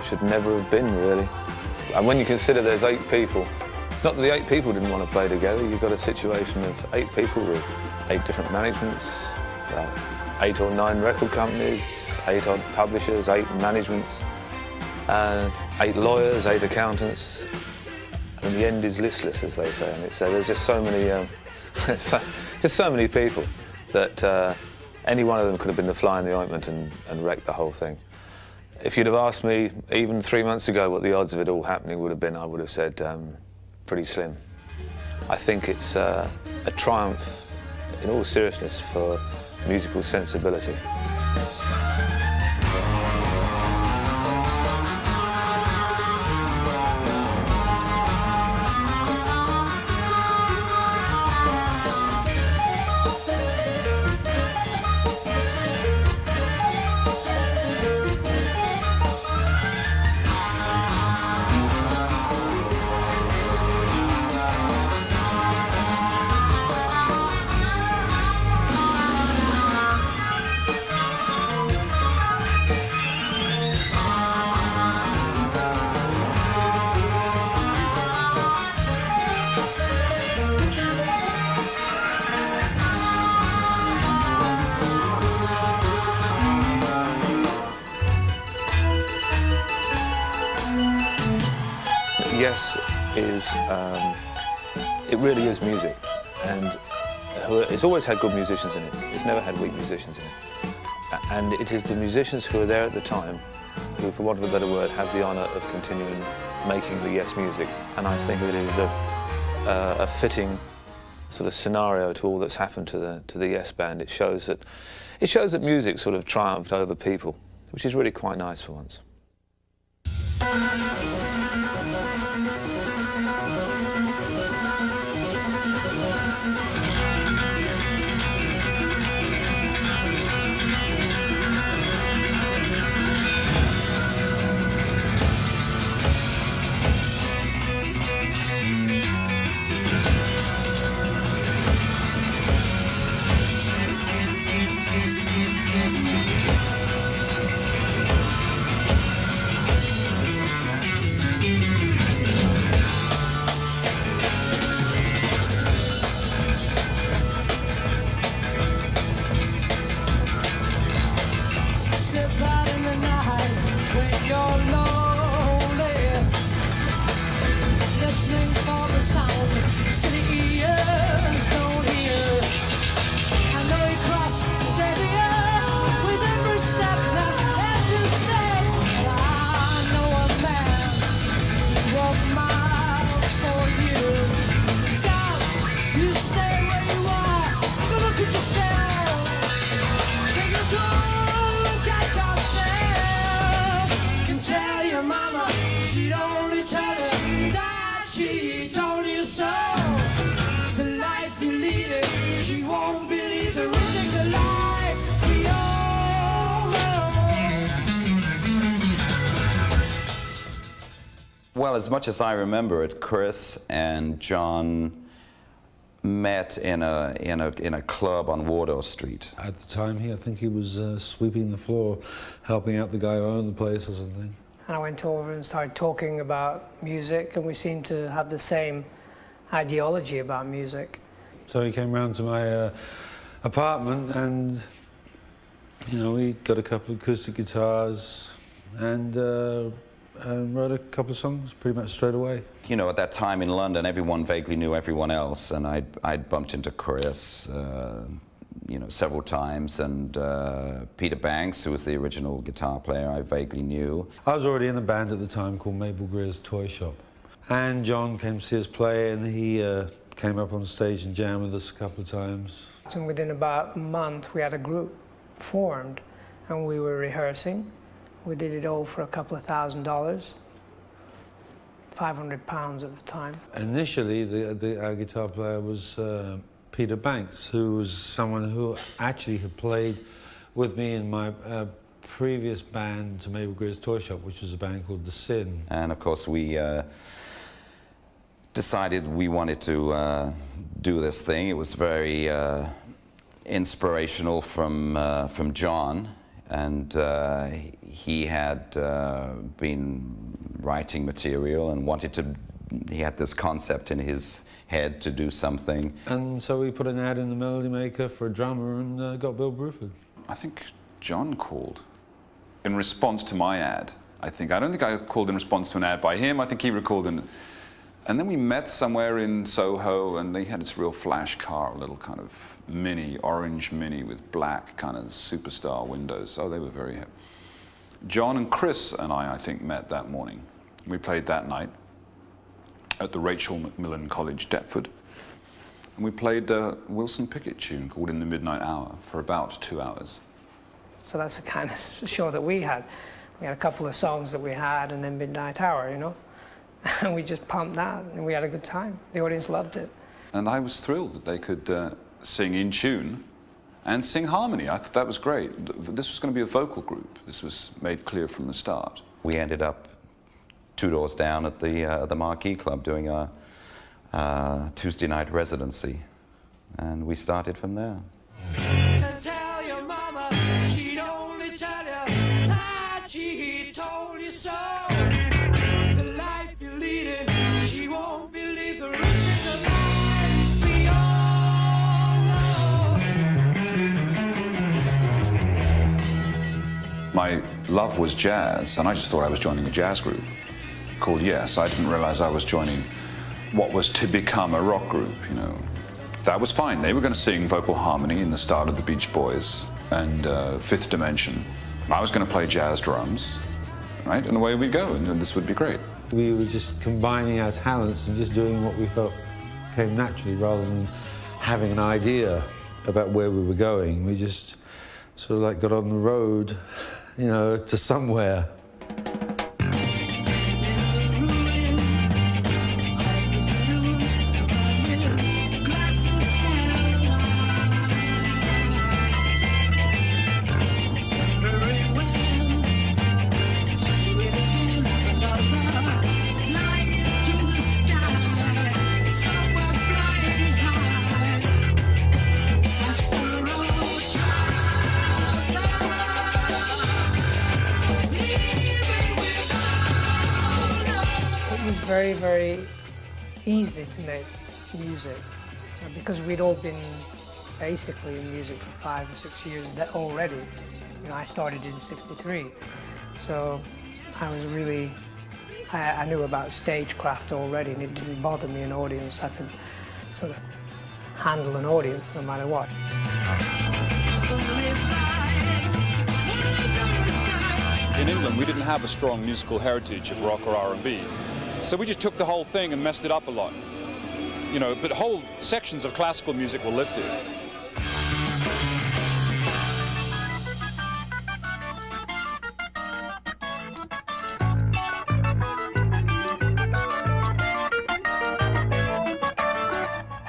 should never have been, really. And when you consider there's 8 people, it's not that the 8 people didn't want to play together. You've got a situation of 8 people with 8 different managements, 8 or 9 record companies, 8 odd publishers, 8 managements, 8 lawyers, 8 accountants. And the end is listless, as they say. And there's just so many, just so many people that any one of them could have been the fly in the ointment and wrecked the whole thing. If you'd have asked me even 3 months ago what the odds of it all happening would have been, I would have said pretty slim. I think it's a triumph, in all seriousness, for musical sensibility. Yes it really is music, and it's always had good musicians in it. It's never had weak musicians in it. And it is the musicians who are there at the time who, for want of a better word, have the honour of continuing making the Yes music. And I think it is a fitting sort of scenario to all that's happened to the Yes band. It shows that music sort of triumphed over people, which is really quite nice for once. Well, as much as I remember it, Chris and John met in a club on Wardour Street. At the time, I think he was sweeping the floor, helping out the guy who owned the place or something. And I went over and started talking about music, and we seemed to have the same ideology about music. So he came round to my apartment, and we got a couple of acoustic guitars and wrote a couple of songs pretty much straight away. At that time in London, everyone vaguely knew everyone else, and I'd bumped into Chris, several times, and Peter Banks, who was the original guitar player, I vaguely knew. I was already in a band at the time called Mabel Greer's Toy Shop, and John came to see us play, and he came up on stage and jammed with us a couple of times. And within about a month, we had a group formed, and we were rehearsing. We did it all for a couple of $1,000, £500 at the time. Initially, our guitar player was Peter Banks, who was someone who actually had played with me in my previous band to Mabel Greer's Toy Shop, which was a band called The Sin. And of course, we decided we wanted to do this thing. It was very inspirational from John. And he had been writing material and he had this concept in his head to do something. And so we put an ad in the Melody Maker for a drummer and got Bill Bruford. I think John called in response to my ad. I don't think I called in response to an ad by him. I think he recalled and then we met somewhere in Soho, and they had this real flash car, a little kind of Mini, orange Mini with black kind of superstar windows. Oh, they were very hip. John and Chris and I think, met that morning. We played that night at the Rachel Macmillan College, Deptford. And we played a Wilson Pickett tune called In the Midnight Hour for about 2 hours. So that's the kind of show that we had. We had a couple of songs that we had, and then Midnight Hour, you know? And we just pumped that, and we had a good time. The audience loved it. And I was thrilled that they could sing in tune and sing harmony. I thought that was great. This was going to be a vocal group. This was made clear from the start. We ended up 2 doors down at the Marquee Club doing our Tuesday night residency, and we started from there. Tell your mama, she'd only tell you that she told you so. The life you're leading, she won't believe the rest of the life we all know. My love was jazz, and I just thought I was joining a jazz group called Yes. I didn't realize I was joining what was to become a rock group, you know. That was fine. They were going to sing vocal harmony in the style of the Beach Boys and Fifth Dimension. I was going to play jazz drums, right? And away we go, and this would be great. We were just combining our talents and just doing what we felt came naturally rather than having an idea about where we were going. We just sort of like got on the road, you know, to somewhere. Very, very easy to make music because we'd all been basically in music for 5 or 6 years already. You know, I started in '63, so I was really, I knew about stagecraft already, and it didn't bother me an audience. I could sort of handle an audience no matter what. In England, we didn't have a strong musical heritage of rock or R&B. So we just took the whole thing and messed it up a lot. You know, but whole sections of classical music were lifted.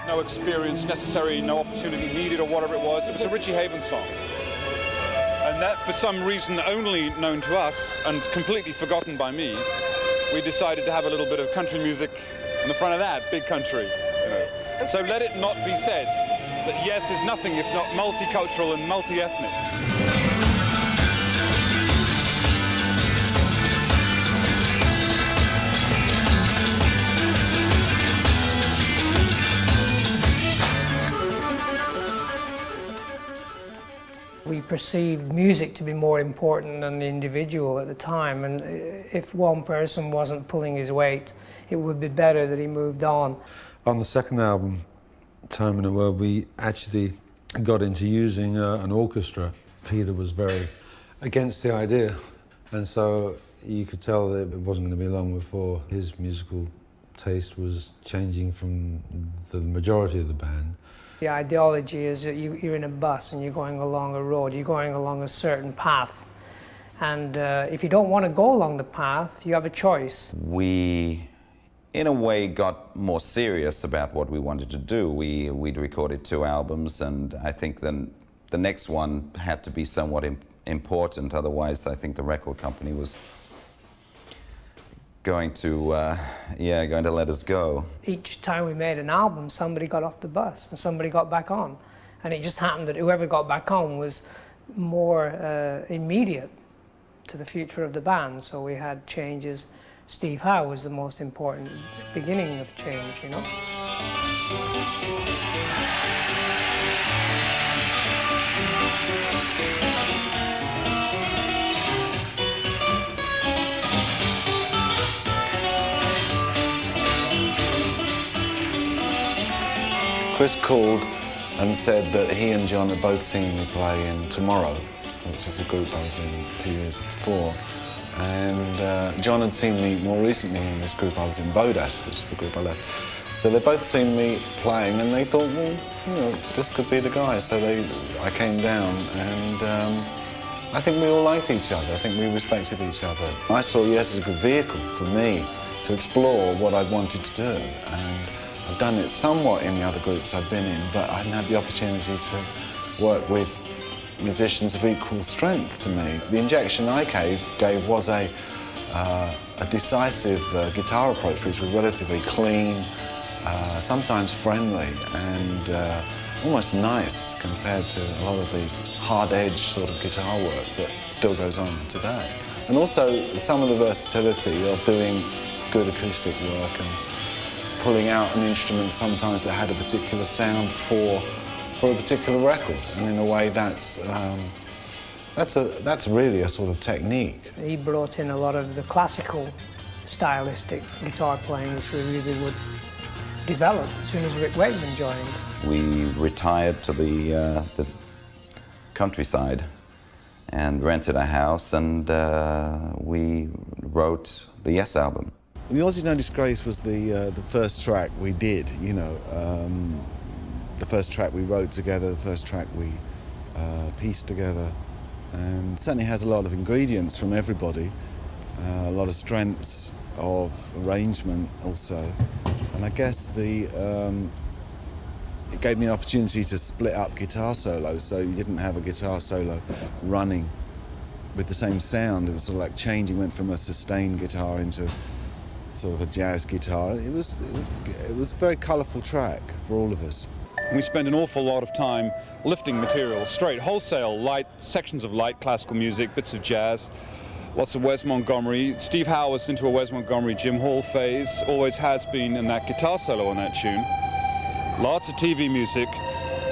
No experience necessary, no opportunity needed, or whatever it was. It was a Richie Havens song. And that, for some reason only known to us and completely forgotten by me, we decided to have a little bit of country music in the front of that, big country. You know. So let it not be said that Yes is nothing if not multicultural and multi-ethnic. We perceived music to be more important than the individual at the time, and if one person wasn't pulling his weight, it would be better that he moved on. On the second album, Time in the World, we actually got into using an orchestra. Peter was very against the idea, and so you could tell that it wasn't going to be long before his musical taste was changing from the majority of the band. The ideology is that you're in a bus and you're going along a road, you're going along a certain path. And if you don't want to go along the path, you have a choice. We, in a way, got more serious about what we wanted to do. We'd recorded 2 albums, and I think then the next one had to be somewhat important. Otherwise, I think the record company was going to let us go. Each time we made an album, somebody got off the bus and somebody got back on. And it just happened that whoever got back on was more immediate to the future of the band. So we had changes. Steve Howe was the most important beginning of change, you know. Chris called and said that he and John had both seen me play in Tomorrow, which is a group I was in 2 years before. And John had seen me more recently in this group I was in, Bodas, which is the group I left. So they'd both seen me playing and they thought, well, you know, this could be the guy. So I came down and I think we all liked each other. I think we respected each other. I saw Yes as a good vehicle for me to explore what I wanted to do. And I'd done it somewhat in the other groups I'd been in, but I hadn't had the opportunity to work with musicians of equal strength to me. The injection I gave was a decisive guitar approach, which was relatively clean, sometimes friendly, and almost nice compared to a lot of the hard-edged sort of guitar work that still goes on today. And also some of the versatility of doing good acoustic work and pulling out an instrument sometimes that had a particular sound for a particular record, and in a way that's really a sort of technique. He brought in a lot of the classical stylistic guitar playing, which we really would develop as soon as Rick Wakeman joined. We retired to the countryside and rented a house, and we wrote the Yes album. The Aussies No Disgrace was the first track we did, you know. The first track we wrote together, the first track we pieced together, and certainly has a lot of ingredients from everybody, a lot of strengths of arrangement also, and I guess it gave me an opportunity to split up guitar solos, so you didn't have a guitar solo running with the same sound. It was sort of like changing, went from a sustained guitar into sort of a jazz guitar. It was a very colourful track for all of us. We spend an awful lot of time lifting material straight, wholesale, light sections of light classical music, bits of jazz, lots of Wes Montgomery. Steve Howe was into a Wes Montgomery, Jim Hall phase, always has been in that guitar solo on that tune. Lots of TV music,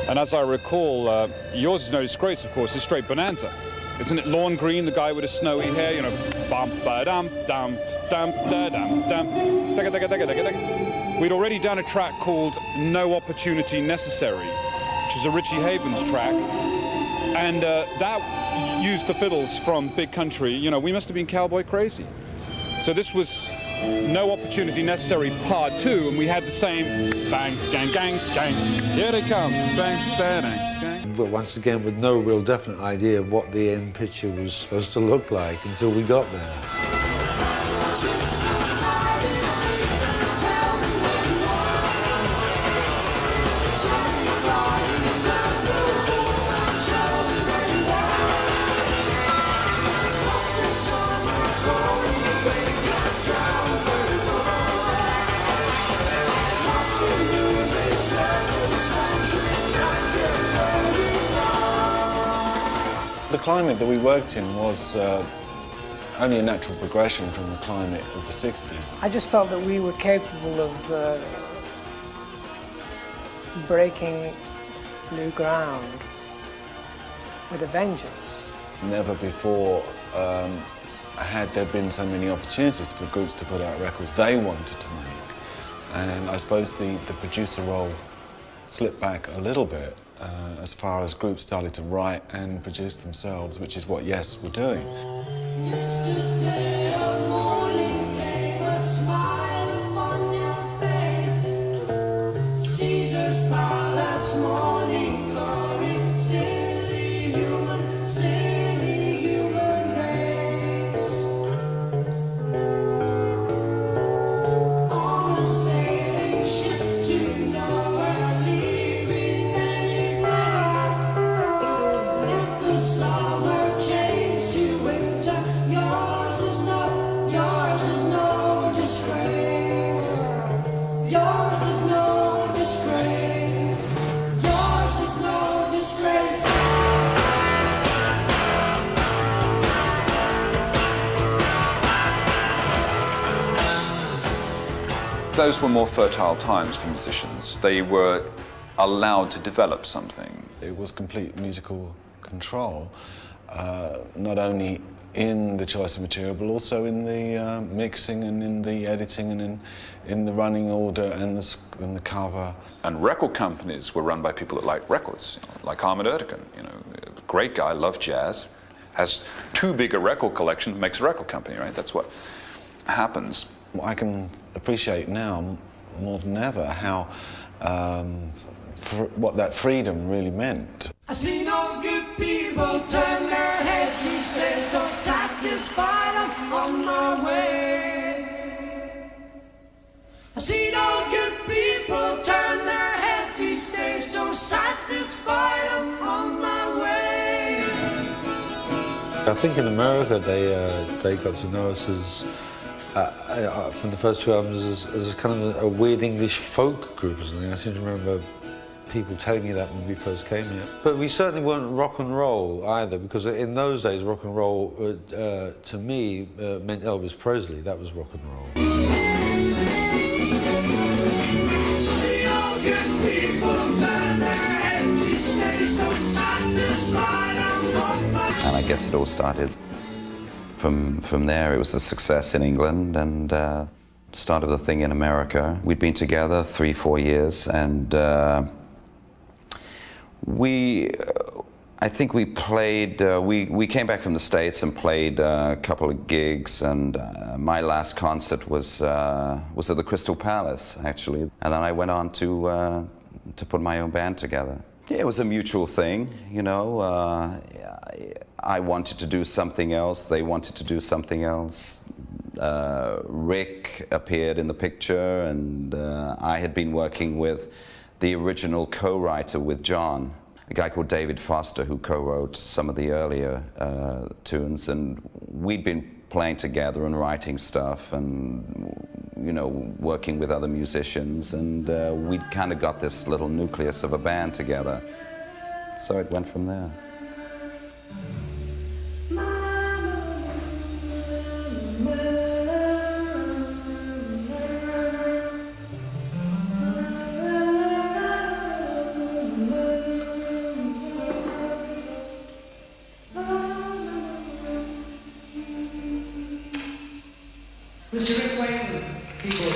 and as I recall, Yours Is No Disgrace, of course, is straight bonanza. Isn't it Lorne Greene, the guy with the snowy hair, you know, bum ba dum dum dum da dum dum, daga daga daga daga daga. We'd already done a track called No Opportunity Necessary, which is a Richie Havens track, and that used the fiddles from Big Country. You know, we must have been cowboy crazy. So this was No Opportunity Necessary Part 2, and we had the same bang, gang, gang, gang, here they come, bang, bang, gang. But once again, with no real definite idea of what the end picture was supposed to look like until we got there. The climate that we worked in was only a natural progression from the climate of the 60s. I just felt that we were capable of breaking new ground with a vengeance. Never before had there been so many opportunities for groups to put out records they wanted to make. And I suppose the producer role slipped back a little bit as far as groups started to write and produce themselves, which is what Yes were doing. Yesterday a morning came a smile upon your face. Caesar's palace morning glory, silly human race. On a sailing ship to nowhere, leaving any place. If the summer changed to winter, yours is no Those were more fertile times for musicians. They were allowed to develop something. It was complete musical control, not only in the choice of material, but also in the mixing and in the editing and in the running order and the cover. And record companies were run by people that liked records, like Ahmet Ertegun, great guy, loved jazz, has too big a record collection, makes a record company, right? That's what happens. I can appreciate now more than ever how what that freedom really meant. I see no good people turn their heads each day, so satisfied I'm on my way. I see no good people turn their heads each day, so satisfied I'm on my way. I think in America they got to know us as from the first two albums as kind of a weird English folk group or something. I seem to remember people telling me that when we first came here. But we certainly weren't rock and roll either, because in those days rock and roll to me meant Elvis Presley. That was rock and roll. And I guess it all started from there. It was a success in England and started the thing in America. We'd been together 3-4 years, and I think we played, we came back from the States and played a couple of gigs, and my last concert was at the Crystal Palace, actually. And then I went on to put my own band together. Yeah, it was a mutual thing, I wanted to do something else, they wanted to do something else. Rick appeared in the picture, and I had been working with the original co-writer with John, a guy called David Foster, who co-wrote some of the earlier tunes, and we'd been playing together and writing stuff and working with other musicians, and we'd kind of got this little nucleus of a band together. So it went from there. Mr. Rick Wakeman, people.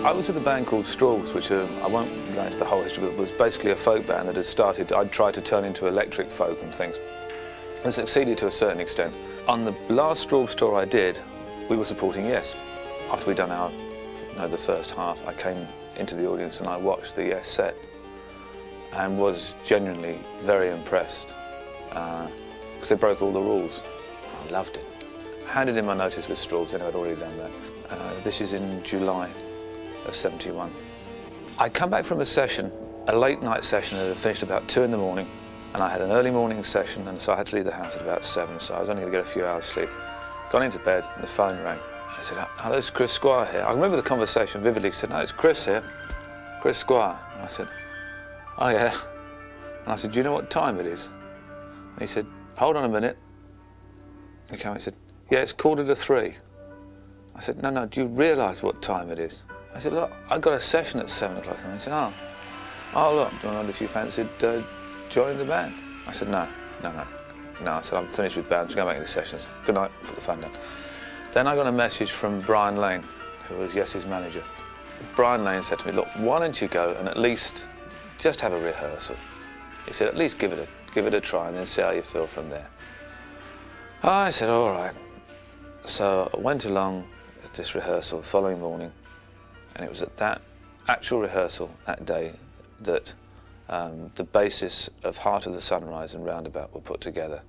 I was with a band called Straws, which I won't go into the whole history, but it was basically a folk band that had started. I'd tried to turn into electric folk and things. And succeeded to a certain extent. On the last Straws tour I did, we were supporting Yes. After we'd done the first half, I came into the audience and I watched the Yes set and was genuinely very impressed because they broke all the rules. I loved it. I handed in my notice with Straws, and I'd already done that. This is in July of '71. I'd come back from a session, a late night session that had finished about 2 in the morning. And I had an early morning session, and so I had to leave the house at about 7, so I was only going to get a few hours sleep. Got into bed, and the phone rang. I said, hello, it's Chris Squire here. I remember the conversation vividly. He said, no, it's Chris here, Chris Squire. And I said, oh yeah. And I said, do you know what time it is? And he said, hold on a minute. And he came and he said, yeah, it's 2:45. I said, no, do you realise what time it is? I said, look, I've got a session at 7 o'clock. And he said, oh look, I wondered if you fancied joining the band. I said, no. I said, I'm finished with bands, going back into sessions. Good night, put the phone down. Then I got a message from Brian Lane, who was Yes's manager. Brian Lane said to me, look, why don't you go and at least just have a rehearsal? He said, at least give it a try and then see how you feel from there. I said, all right. So I went along at this rehearsal the following morning, and it was at that actual rehearsal that day that the basis of Heart of the Sunrise and Roundabout were put together.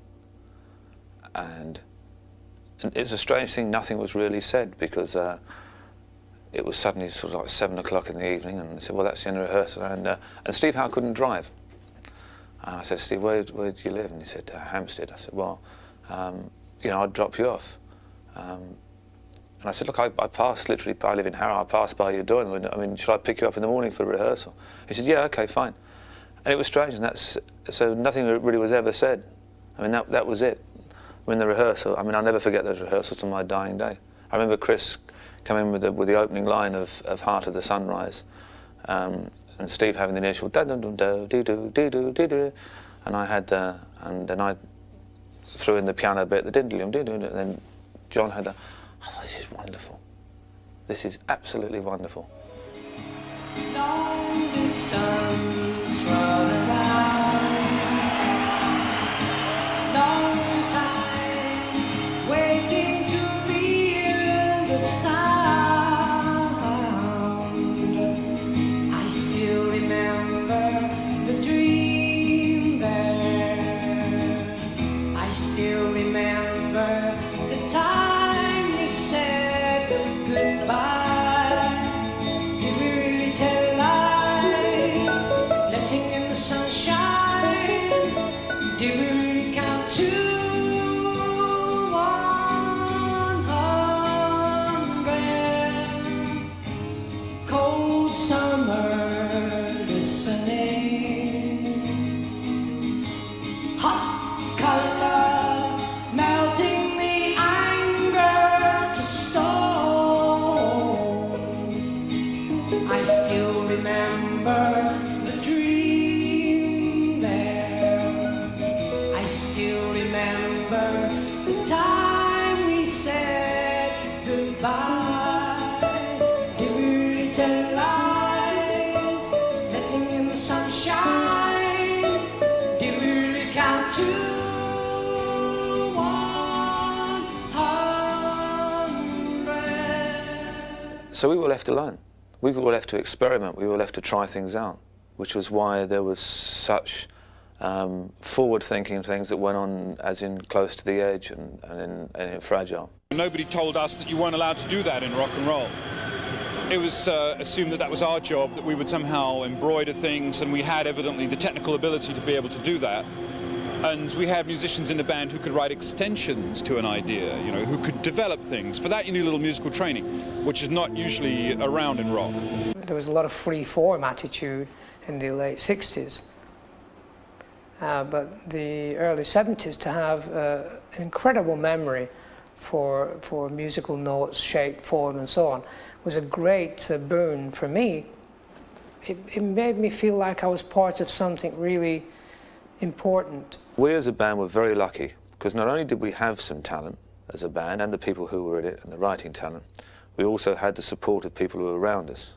And it was a strange thing, nothing was really said, because it was suddenly sort of like 7 o'clock in the evening, and they said, well, that's the end of rehearsal. And Steve Howe couldn't drive. And I said, Steve, where do you live? And he said, Hampstead. I said, well, you know, I'd drop you off. And I said, look, I passed, literally, I live in Harrow, I passed by your door, and I mean, should I pick you up in the morning for rehearsal? He said, yeah, okay, fine. And it was strange, and so nothing really was ever said. I mean, that was it. I mean, the rehearsal, I mean, I'll never forget those rehearsals till my dying day. I remember Chris coming with the opening line of Heart of the Sunrise, and Steve having the initial da-dum-dum-da-doo-doo-doo-doo-doo, and I had, and then I threw in the piano bit, the din-dum-dum-dum, and then John had the, oh, this is wonderful. This is absolutely wonderful. Long distance run around, long time waiting to feel the sound. I still remember the dream there. I still remember the time you said goodbye. Did we really count to 100? Cold summer listening, hot color melting the anger to stone. I still remember the dream there. I still remember the time we said goodbye. Did we really tell lies, letting in the sunshine? Did we really count to 100? So we were left alone. We were left to experiment. We were left to try things out, which was why there was such forward-thinking things that went on, as in Close to the Edge and in Fragile. Nobody told us that you weren't allowed to do that in rock and roll. It was assumed that that was our job, that we would somehow embroider things, and we had evidently the technical ability to be able to do that. And we had musicians in the band who could write extensions to an idea, you know, who could develop things. For that you need a little musical training, which is not usually around in rock. There was a lot of free-form attitude in the late 60s. But the early 70s, to have an incredible memory for musical notes, shape, form, and so on, was a great boon for me. It made me feel like I was part of something really important. We as a band were very lucky, because not only did we have some talent as a band, and the people who were in it, and the writing talent, we also had the support of people who were around us.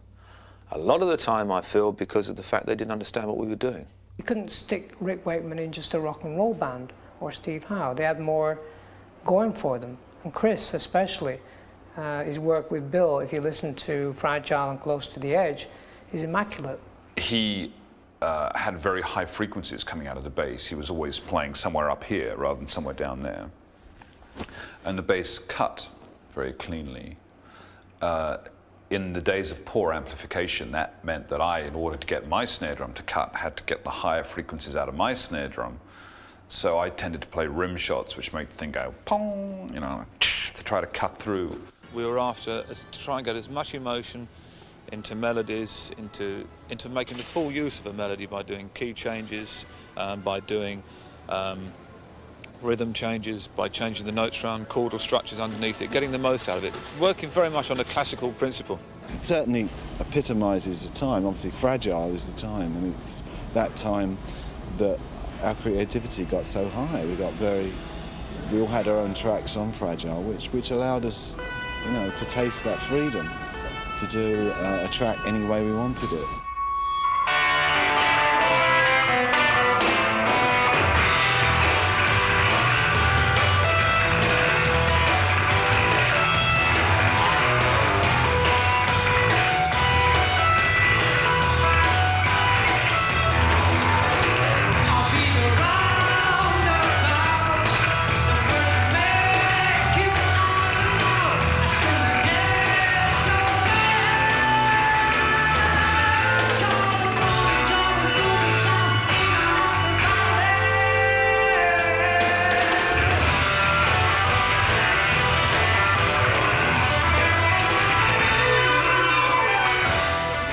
A lot of the time, I feel, because of the fact they didn't understand what we were doing. You couldn't stick Rick Wakeman in just a rock and roll band, or Steve Howe. They had more going for them. And Chris, especially, his work with Bill, if you listen to Fragile and Close to the Edge, is immaculate. He had very high frequencies coming out of the bass. He was always playing somewhere up here rather than somewhere down there. And the bass cut very cleanly. In the days of poor amplification, that meant that I, in order to get my snare drum to cut, had to get the higher frequencies out of my snare drum. So I tended to play rim shots, which make the thing go pong, you know, to try to cut through. We were after to try and get as much emotion into melodies, into making the full use of a melody by doing key changes, by doing rhythm changes, by changing the notes around, chordal structures underneath it, getting the most out of it, working very much on a classical principle. It certainly epitomises a time. Obviously, Fragile is the time, and it's that time that our creativity got so high. We all had our own tracks on Fragile, which allowed us, you know, to taste that freedom to do a track any way we wanted it.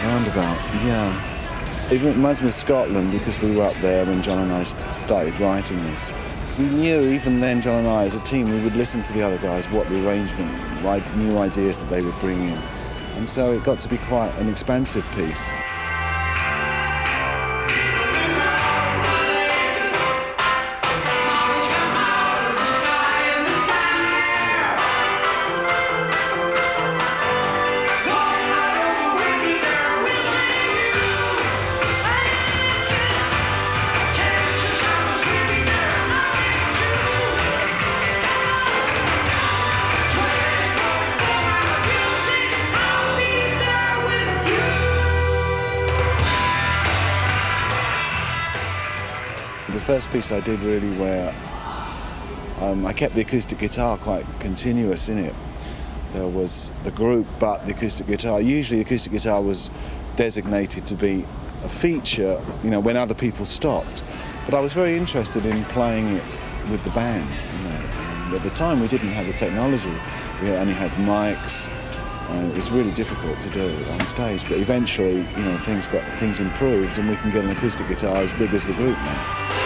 Roundabout, yeah. It reminds me of Scotland because we were up there when John and I started writing this. We knew even then, John and I, as a team, we would listen to the other guys, what the arrangement, new ideas that they would bring in. And so it got to be quite an expansive piece. The first piece I did really where I kept the acoustic guitar quite continuous in it. There was the group, but the acoustic guitar. Usually the acoustic guitar was designated to be a feature, you know, when other people stopped. But I was very interested in playing it with the band, you know. And at the time we didn't have the technology. We only had mics. It was really difficult to do on stage, but eventually, you know, things improved, and we can get an acoustic guitar as big as the group now.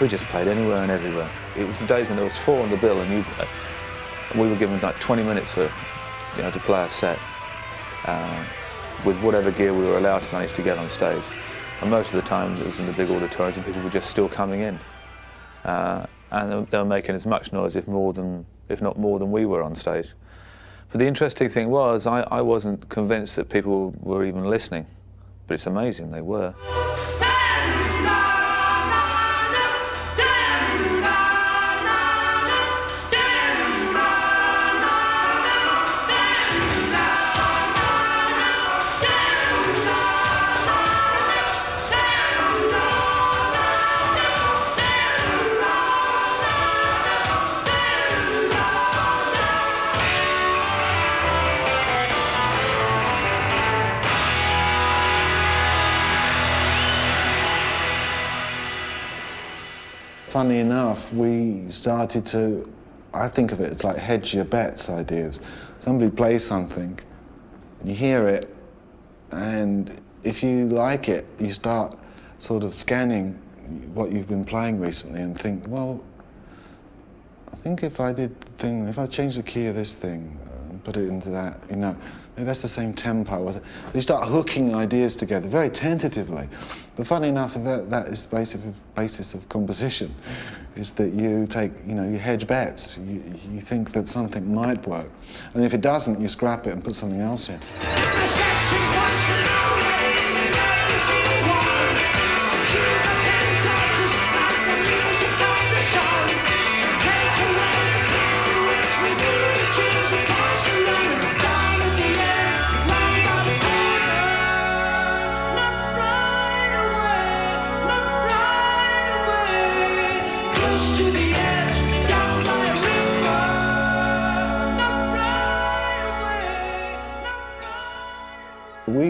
We just played anywhere and everywhere. It was the days when there was 4 on the bill, and we were given like 20 minutes to play a set with whatever gear we were allowed to manage to get on stage. And most of the time it was in the big auditoriums, and people were just still coming in, and they were making as much noise, if not more than we were on stage. But the interesting thing was, I wasn't convinced that people were even listening, but it's amazing they were. Funny enough, we started to, I think of it as like hedge your bets ideas. Somebody plays something, and you hear it, and if you like it, you start sort of scanning what you've been playing recently and think, well, I think if I changed the key of this thing and put it into that, you know, maybe that's the same tempo. You start hooking ideas together very tentatively. But funny enough, that is the basis of composition, is that you take, you know, you hedge bets. You think that something might work. And if it doesn't, you scrap it and put something else in.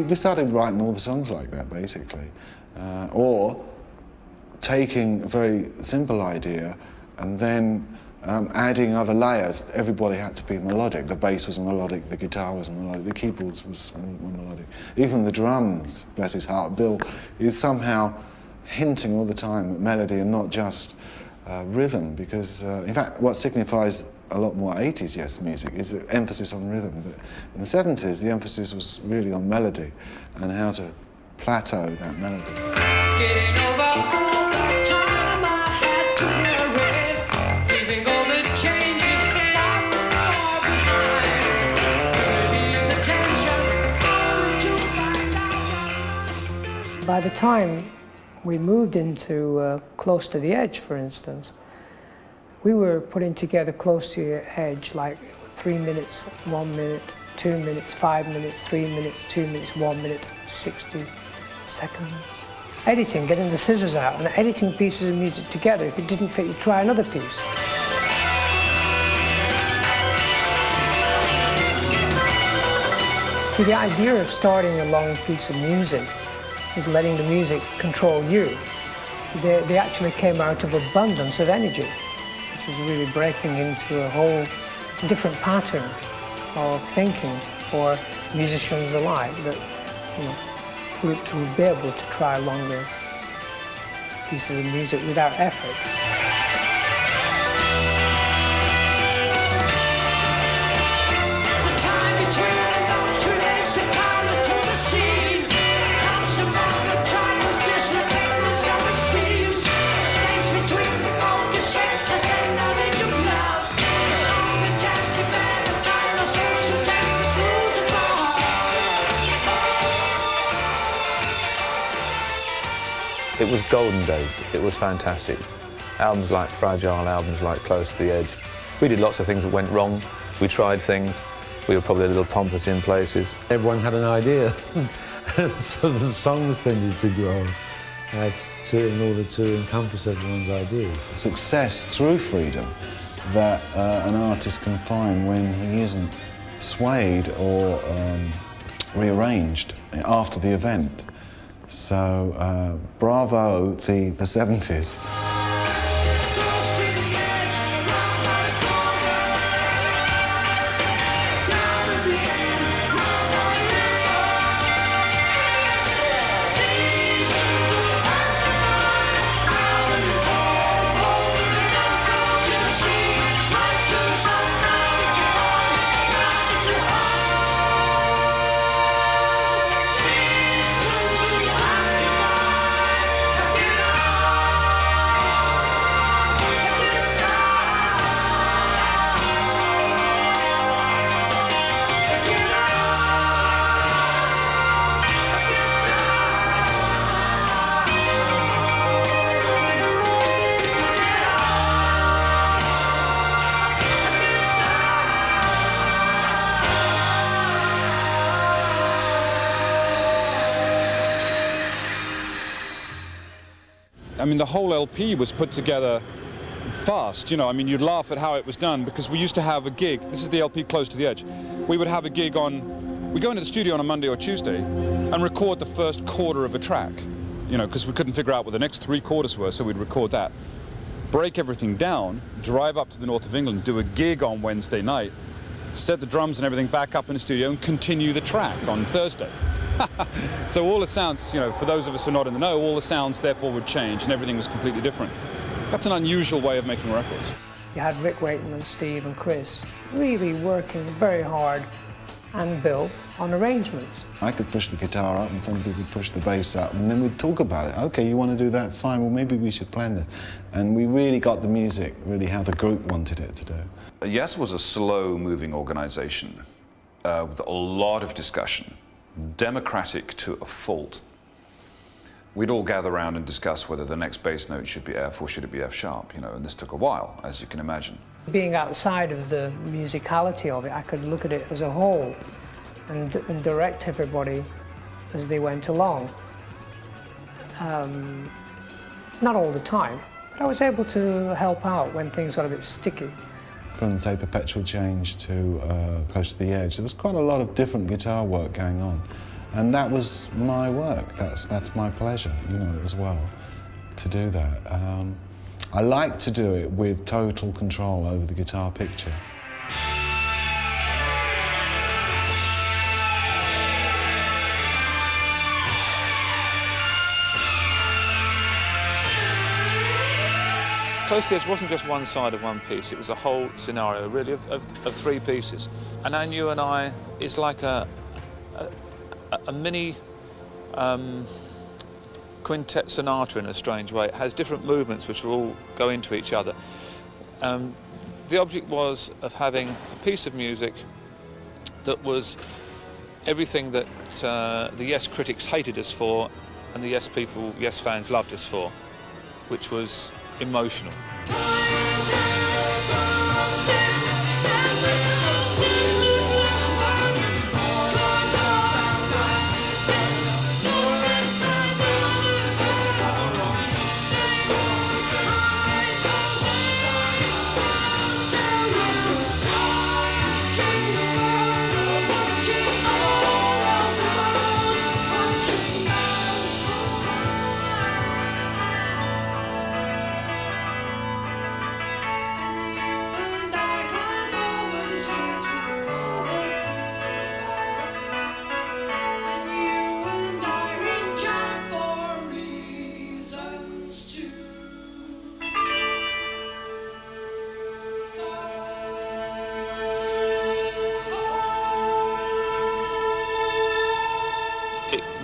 We started writing all the songs like that, basically. Or taking a very simple idea and then adding other layers. Everybody had to be melodic. The bass was melodic, the guitar was melodic, the keyboards was melodic. Even the drums, bless his heart, Bill, is somehow hinting all the time at melody and not just rhythm, because in fact what signifies a lot more 80s Yes music is the emphasis on rhythm, but in the 70s the emphasis was really on melody and how to plateau that melody. Getting over all the time I had to wear it, leaving all the changes far behind. The tension, to find out. By the time we moved into Close to the Edge, for instance, we were putting together Close to the Edge like 3 minutes, 1 minute, 2 minutes, 5 minutes, 3 minutes, 2 minutes, 1 minute, 60 seconds. Editing, getting the scissors out and editing pieces of music together. If it didn't fit, you try another piece. See, the idea of starting a long piece of music is letting the music control you. They actually came out of abundance of energy, which is really breaking into a whole different pattern of thinking for musicians alike, that groups will be able to try longer pieces of music without effort. It was golden days. It was fantastic. Albums like Fragile, albums like Close to the Edge. We did lots of things that went wrong. We tried things. We were probably a little pompous in places. Everyone had an idea, so the songs tended to grow in order to encompass everyone's ideas. Success through freedom that an artist can find when he isn't swayed or rearranged after the event. So, bravo the 70s. I mean, the whole LP was put together fast, I mean, you'd laugh at how it was done, because we used to have a gig. This is the LP Close to the Edge. We would have a gig we go into the studio on a Monday or Tuesday and record the first quarter of a track, because we couldn't figure out what the next 3 quarters were, so we'd record that. Break everything down, drive up to the north of England, do a gig on Wednesday night, set the drums and everything back up in the studio and continue the track on Thursday. So all the sounds, for those of us who are not in the know, all the sounds therefore would change and everything was completely different. That's an unusual way of making records. You had Rick Wakeman and Steve and Chris really working very hard, and Bill, on arrangements. I could push the guitar up and somebody would push the bass up, and then we'd talk about it. Okay, you want to do that? Fine, well maybe we should plan this. And we really got the music, really how the group wanted it to do. Yes was a slow-moving organization with a lot of discussion. Democratic to a fault. We'd all gather around and discuss whether the next bass note should be F or should it be F sharp, and this took a while, as you can imagine. Being outside of the musicality of it, I could look at it as a whole and direct everybody as they went along. Not all the time, but I was able to help out when things got a bit sticky. From, say, Perpetual Change to Close to the Edge, there was quite a lot of different guitar work going on. And that was my work, that's my pleasure, as well, to do that. I like to do it with total control over the guitar picture. Close to the Edge wasn't just one side of one piece, it was a whole scenario, really, of 3 pieces. And I Knew and I is like a mini quintet sonata in a strange way. It has different movements which all go into each other. The object was of having a piece of music that was everything that the Yes critics hated us for and the Yes people, Yes fans loved us for, which was emotional.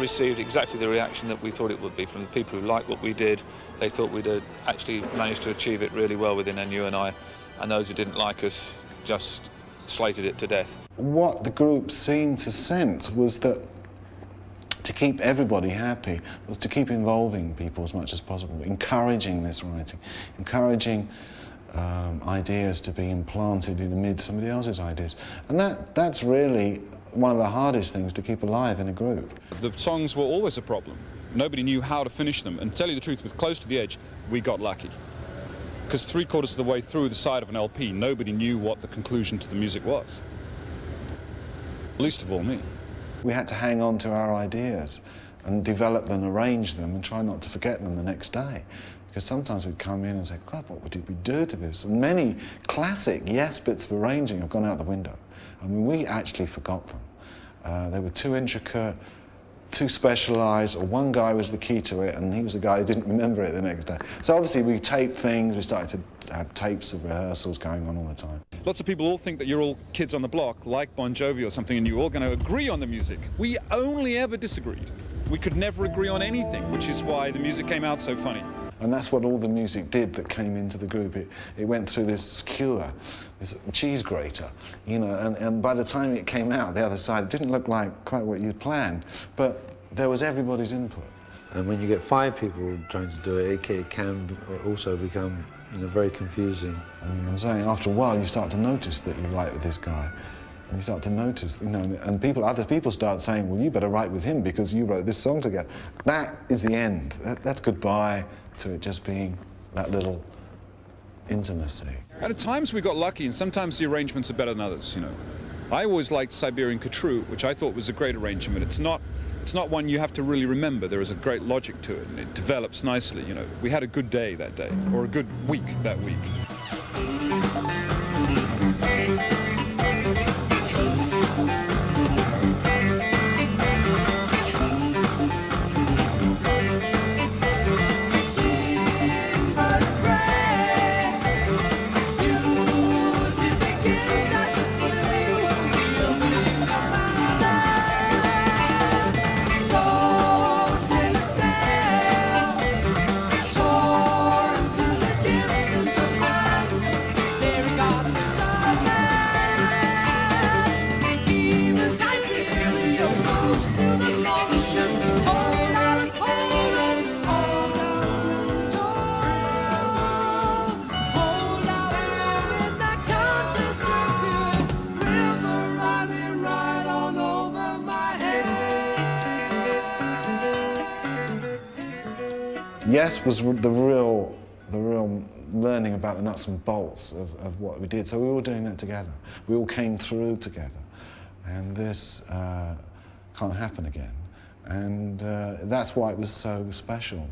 received exactly the reaction that we thought it would be from the people who liked what we did. They thought we'd actually managed to achieve it really well within NU and I, and those who didn't like us just slated it to death. What the group seemed to sense was that to keep everybody happy was to keep involving people as much as possible, encouraging this writing, encouraging ideas to be implanted amid somebody else's ideas. And that's really one of the hardest things to keep alive in a group. The songs were always a problem. Nobody knew how to finish them. And to tell you the truth, with Close to the Edge, we got lucky. Because 3/4 of the way through the side of an LP, nobody knew what the conclusion to the music was. Least of all me. We had to hang on to our ideas and develop them, arrange them, and try not to forget them the next day. Because sometimes we'd come in and say, God, what did we do to this? And many classic Yes bits of arranging have gone out the window. I mean, we actually forgot them. They were too intricate, too specialised, or one guy was the key to it, and he was the guy who didn't remember it the next day. So obviously we taped things, we started to have tapes of rehearsals going on all the time. Lots of people all think that you're all kids on the block, like Bon Jovi or something, and you're all going to agree on the music. We only ever disagreed. We could never agree on anything, which is why the music came out so funny. And that's what all the music did that came into the group. It went through this skewer, this cheese grater, you know, and by the time it came out the other side, it didn't look like quite what you'd planned, but there was everybody's input. And when you get 5 people trying to do it, it can also become, you know, very confusing. I mean, I'm saying after a while you start to notice that you write with this guy. And you start to notice, you know, and other people start saying, well, you better write with him because you wrote this song together. That is the end. That's goodbye to it just being that little intimacy. And at times we got lucky, and sometimes the arrangements are better than others, you know. I always liked Siberian Khatru, which I thought was a great arrangement. It's not one you have to really remember. There is a great logic to it, and it develops nicely, you know. We had a good day that day, or a good week that week. Yes was the real learning about the nuts and bolts of what we did. So we were all doing that together. We all came through together. And this can't happen again. And that's why it was so special.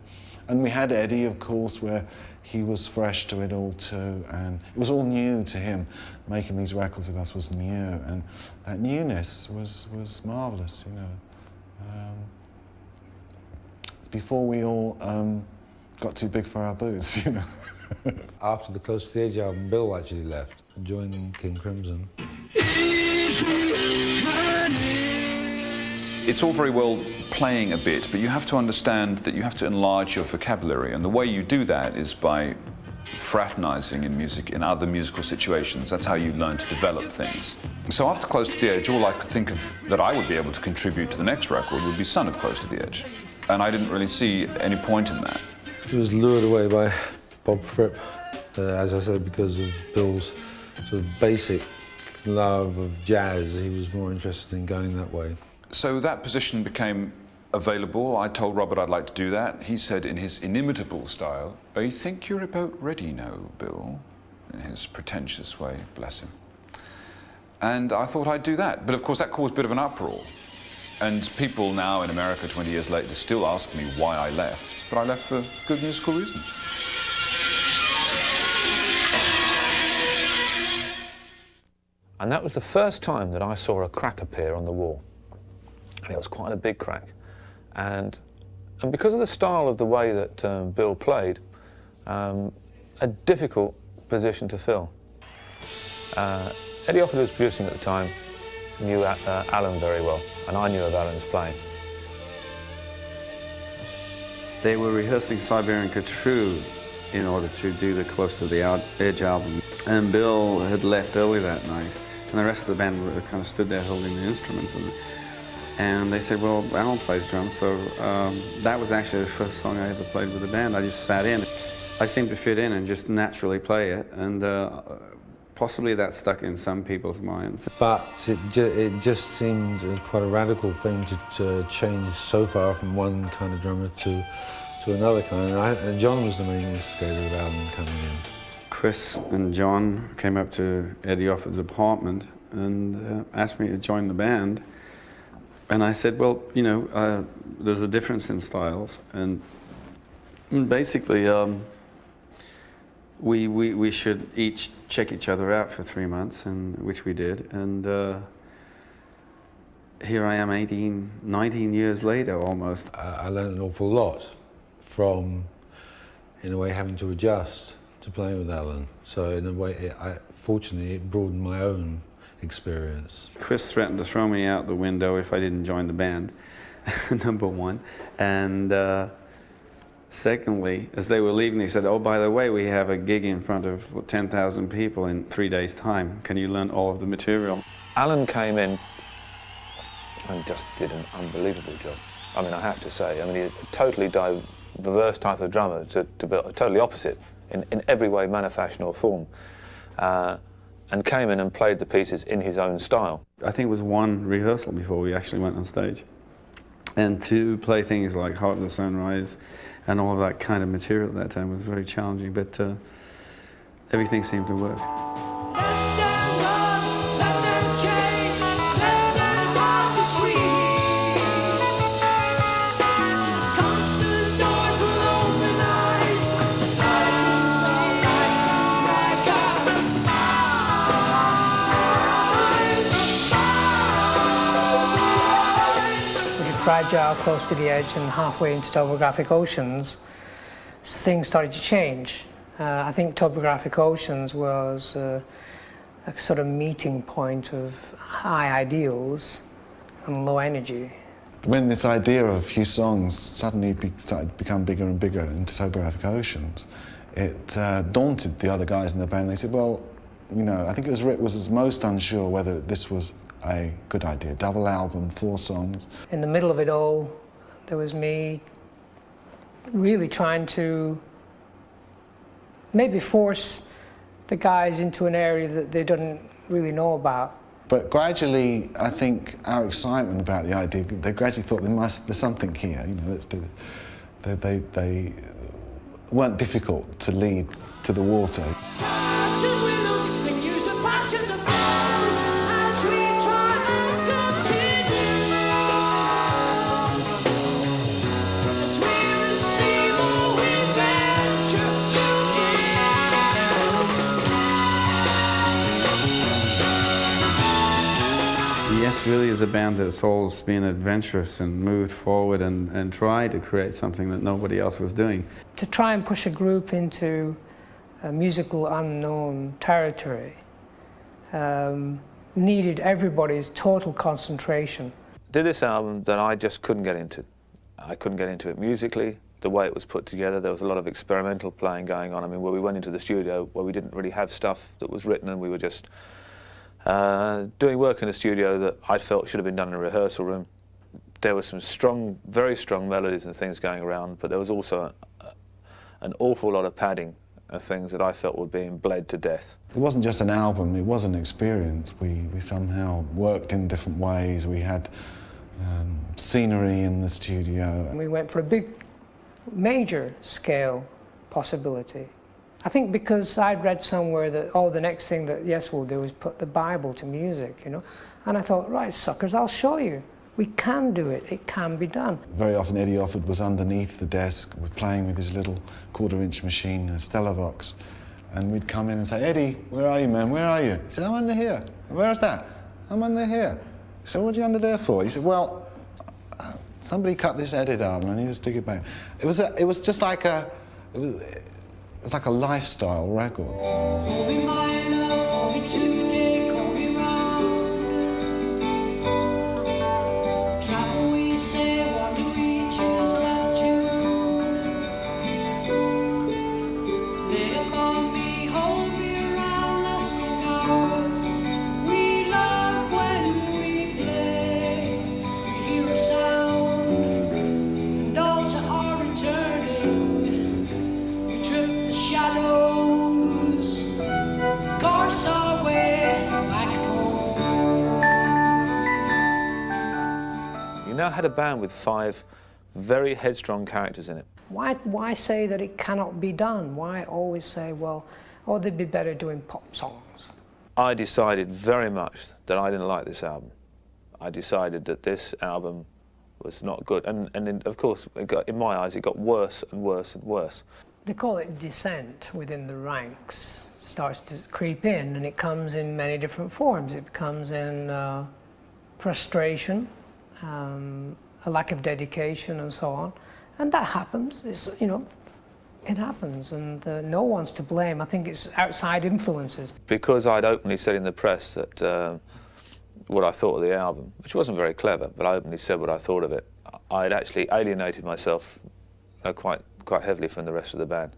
And we had Eddie, of course, where he was fresh to it all too. And it was all new to him. Making these records with us was new. And that newness was marvellous, you know. Before we all got too big for our boots, you know. After the Close to the Edge album, Bill actually left, joining King Crimson. It's all very well playing a bit, but you have to understand that you have to enlarge your vocabulary, and the way you do that is by fraternizing in music, in other musical situations. That's how you learn to develop things. So after Close to the Edge, all I could think of that I would be able to contribute to the next record would be Son of Close to the Edge. And I didn't really see any point in that. He was lured away by Bob Fripp, as I said, because of Bill's sort of basic love of jazz. He was more interested in going that way. So that position became available. I told Robert I'd like to do that. He said in his inimitable style, "I think you're about ready now, Bill," in his pretentious way, bless him. And I thought I'd do that. But of course that caused a bit of an uproar. And people now in America 20 years later still ask me why I left, but I left for good musical reasons. And that was the first time that I saw a crack appear on the wall. And it was quite a big crack. And because of the style of the way that Bill played, a difficult position to fill. Eddie Offord, who was producing at the time, knew Alan very well, and I knew of Alan's playing. They were rehearsing Siberian Khatru in order to do the Close to the Edge album. And Bill had left early that night, and the rest of the band were kind of stood there holding the instruments. And they said, well, Alan plays drums, so that was actually the first song I ever played with the band. I just sat in. I seemed to fit in and just naturally play it, and possibly that stuck in some people's minds. But it just seemed quite a radical thing to change so far from one kind of drummer to another kind. And John was the main instigator of Alan coming in. Chris and John came up to Eddie Offord's apartment and asked me to join the band. And I said, well, you know, there's a difference in styles, and basically we should each check each other out for 3 months, and which we did. And here I am 19 years later almost. I learned an awful lot from, in a way, having to adjust to playing with Alan. So in a way, fortunately, it broadened my own experience. Chris threatened to throw me out the window if I didn't join the band, number one. And secondly, as they were leaving, he said, oh, by the way, we have a gig in front of 10,000 people in 3 days' time. Can you learn all of the material? Alan came in and just did an unbelievable job. I mean, I have to say, I mean, he's a totally diverse type of drummer, to be totally opposite in every way, manner, fashion or form. And came in and played the pieces in his own style. I think it was one rehearsal before we actually went on stage. And to play things like Heart of the Sunrise and all of that kind of material at that time was very challenging, but everything seemed to work. Fragile, Close to the Edge, and halfway into Topographic Oceans, things started to change. I think Topographic Oceans was a sort of meeting point of high ideals and low energy. When this idea of a few songs suddenly started to become bigger and bigger into Topographic Oceans, it daunted the other guys in the band. They said, well, you know, I think Rick was most unsure whether this was a good idea. Double album, 4 songs. In the middle of it all, there was me really trying to maybe force the guys into an area that they didn't really know about. But gradually, I think our excitement about the idea, they gradually thought there's something here, you know, let's do it. They weren't difficult to lead to the water. Yes really is a band that's always been adventurous and moved forward and tried to create something that nobody else was doing. To try and push a group into a musical unknown territory needed everybody's total concentration. Did this album that I just couldn't get into. I couldn't get into it musically, the way it was put together. There was a lot of experimental playing going on. I mean, where we went into the studio where we didn't really have stuff that was written, and we were just doing work in a studio that I felt should have been done in a rehearsal room. There were some strong, very strong melodies and things going around, but there was also an awful lot of padding and things that I felt were being bled to death. It wasn't just an album, it was an experience. We somehow worked in different ways. We had scenery in the studio. And we went for a big, major scale possibility. I think because I'd read somewhere that, oh, the next thing that Yes will do is put the Bible to music, you know. And I thought, right, suckers, I'll show you. We can do it. It can be done. Very often Eddie Offord was underneath the desk, playing with his little 1/4-inch machine, a Stellavox. And we'd come in and say, Eddie, where are you, man? Where are you? He said, I'm under here. Where's that? I'm under here. He said, what are you under there for? He said, well, somebody cut this edit out and I need to stick it back. It was just like a... It's like a lifestyle record. Call me my love, call me today, call me round. Travel we say, what do we choose, love June? now had a band with 5 very headstrong characters in it. Why say that it cannot be done? Why always say, well, oh, they'd be better doing pop songs? I decided very much that I didn't like this album. I decided that this album was not good, and of course, in my eyes, it got worse and worse and worse. They call it dissent within the ranks. Starts to creep in, and it comes in many different forms. It comes in frustration, a lack of dedication, and so on. And that happens. It's, you know, it happens, and no one's to blame. I think it's outside influences. Because I'd openly said in the press that what I thought of the album, which wasn't very clever, but I openly said what I thought of it, I'd actually alienated myself quite heavily from the rest of the band.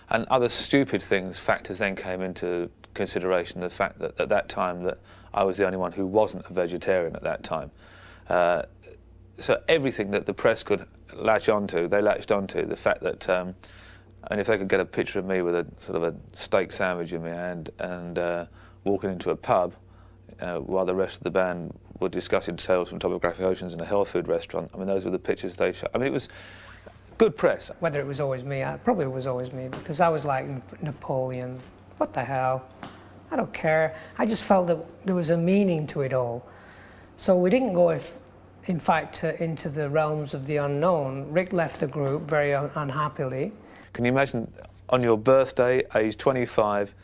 And other stupid factors then came into consideration. The fact that at that time that I was the only one who wasn't a vegetarian at that time. So everything that the press could latch onto, they latched onto. The fact that, and if they could get a picture of me with a sort of a steak sandwich in my hand and walking into a pub while the rest of the band were discussing Tales from Topographic Oceans in a health food restaurant, I mean, those were the pictures they showed. I mean, it was good press. Whether it was always me, probably it was always me, because I was like Napoleon. What the hell? I don't care. I just felt that there was a meaning to it all. So we didn't go, in fact, into the realms of the unknown. Rick left the group very unhappily. Can you imagine, on your birthday, age 25,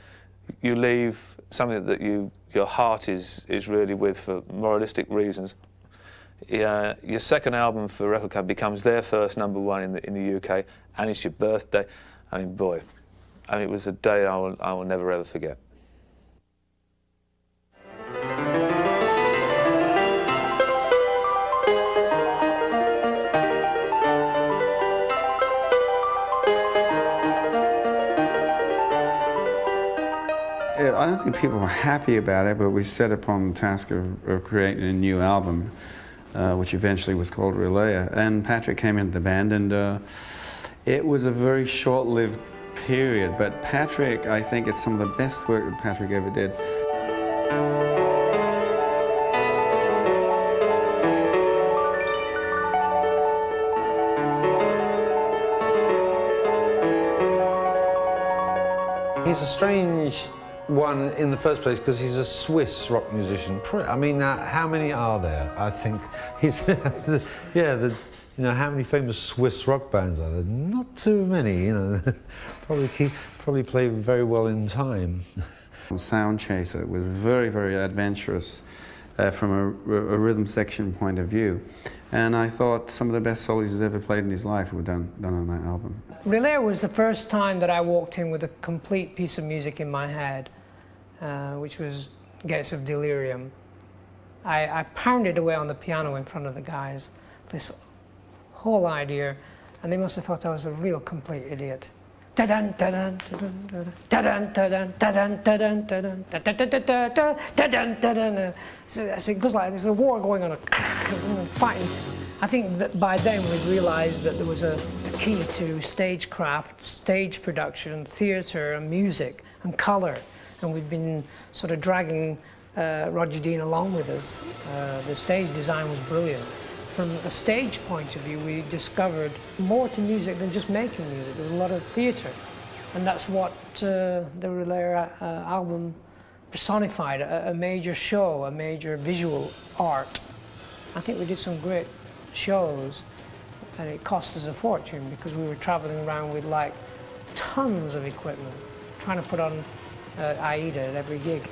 you leave something that your heart is really with for moralistic reasons. Your second album for a record company becomes their first #1 in the UK, and it's your birthday. I mean, boy, I mean, it was a day I will never ever forget. I don't think people were happy about it, but we set upon the task of creating a new album, which eventually was called Relaya. And Patrick came into the band, and it was a very short-lived period. But Patrick, I think it's some of the best work that Patrick ever did. He's a strange one in the first place because he's a Swiss rock musician. I mean, how many are there? I think he's, yeah, you know, how many famous Swiss rock bands are there? Not too many, you know. probably play very well in time. Sound Chaser was very, very adventurous from a rhythm section point of view. And I thought some of the best solos he's ever played in his life were done on that album. Relaya was the first time that I walked in with a complete piece of music in my head, which was Gates of Delirium. I pounded away on the piano in front of the guys, this whole idea, and they must have thought I was a real complete idiot. Da-dun, da-dun, da-dun, da-dun, da-dun, da-dun, da-dun, da-dun, da-dun, da-dun, da-dun. So it goes like there's a war going on, fighting. I think that by then we realized that there was a key to stagecraft, stage production, theater, and music, and color. And we've been sort of dragging Roger Dean along with us. The stage design was brilliant. From a stage point of view, we discovered more to music than just making music. There was a lot of theater. And that's what the Relaya album personified, a major show, a major visual art. I think we did some great shows, and it cost us a fortune because we were traveling around with like tons of equipment, trying to put on Aida at every gig.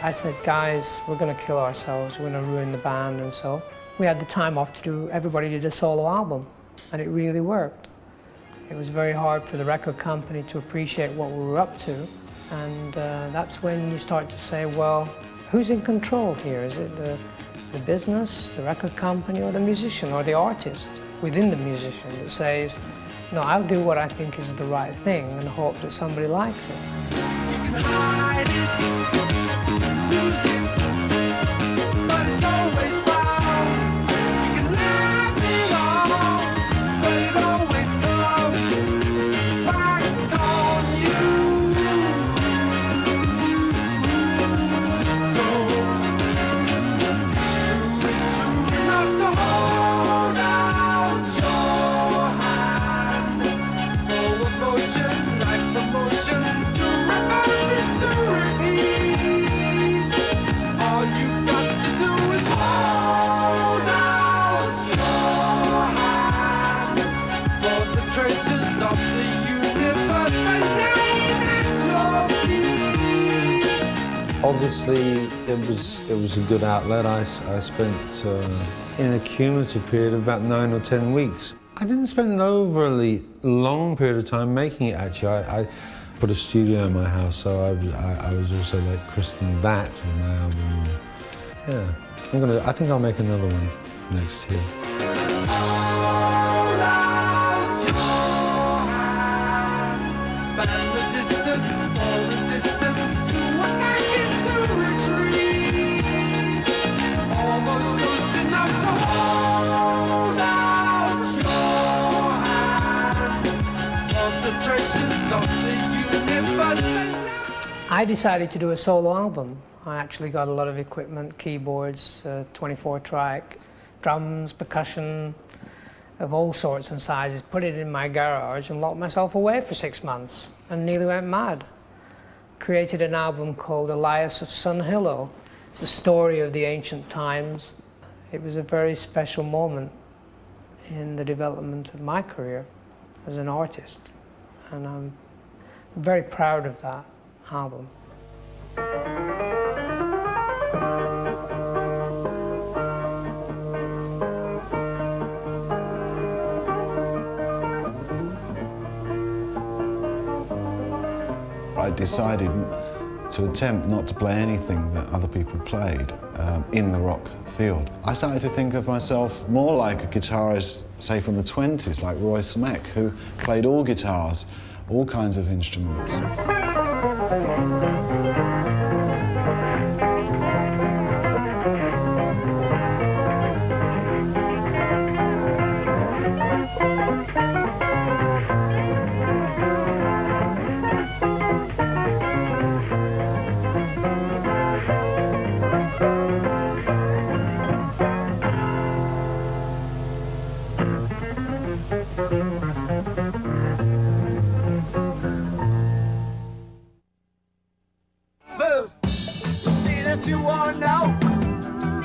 I said, guys, we're going to kill ourselves, we're going to ruin the band, and so we had the time off to do, everybody did a solo album, and it really worked. It was very hard for the record company to appreciate what we were up to, and that's when you start to say, well, who's in control here? Is it the business, the record company, or the musician, or the artist within the musician that says, No, I'll do what I think is the right thing and hope that somebody likes it. You can hide it, lose it, but it's always found. You can laugh it off, but it always comes back on you. So it's true enough to hold out your hand for emotion, like promotion, to reverse is to repeat. All you've got to do is hold out your hand for the treasures of the universe and lay at your feet. Obviously, it was a good outlet. I spent in a cumulative period of about 9 or 10 weeks. I didn't spend an overly long period of time making it. Actually, I put a studio in my house, so I was also like christening that with my album. Yeah, I think I'll make another one next year. Hold out your hand, span the distance, no resistance to what I is to retreat. Almost close enough to hold out your hand for the treasures of the universe. I decided to do a solo album. I actually got a lot of equipment, keyboards, 24-track, drums, percussion of all sorts and sizes, put it in my garage and locked myself away for 6 months and nearly went mad. Created an album called Elias of Sunhillow. It's a story of the ancient times. It was a very special moment in the development of my career as an artist, and I'm very proud of that album. I decided to attempt not to play anything that other people played in the rock field. I started to think of myself more like a guitarist, say from the 20s, like Roy Smack, who played all guitars, all kinds of instruments.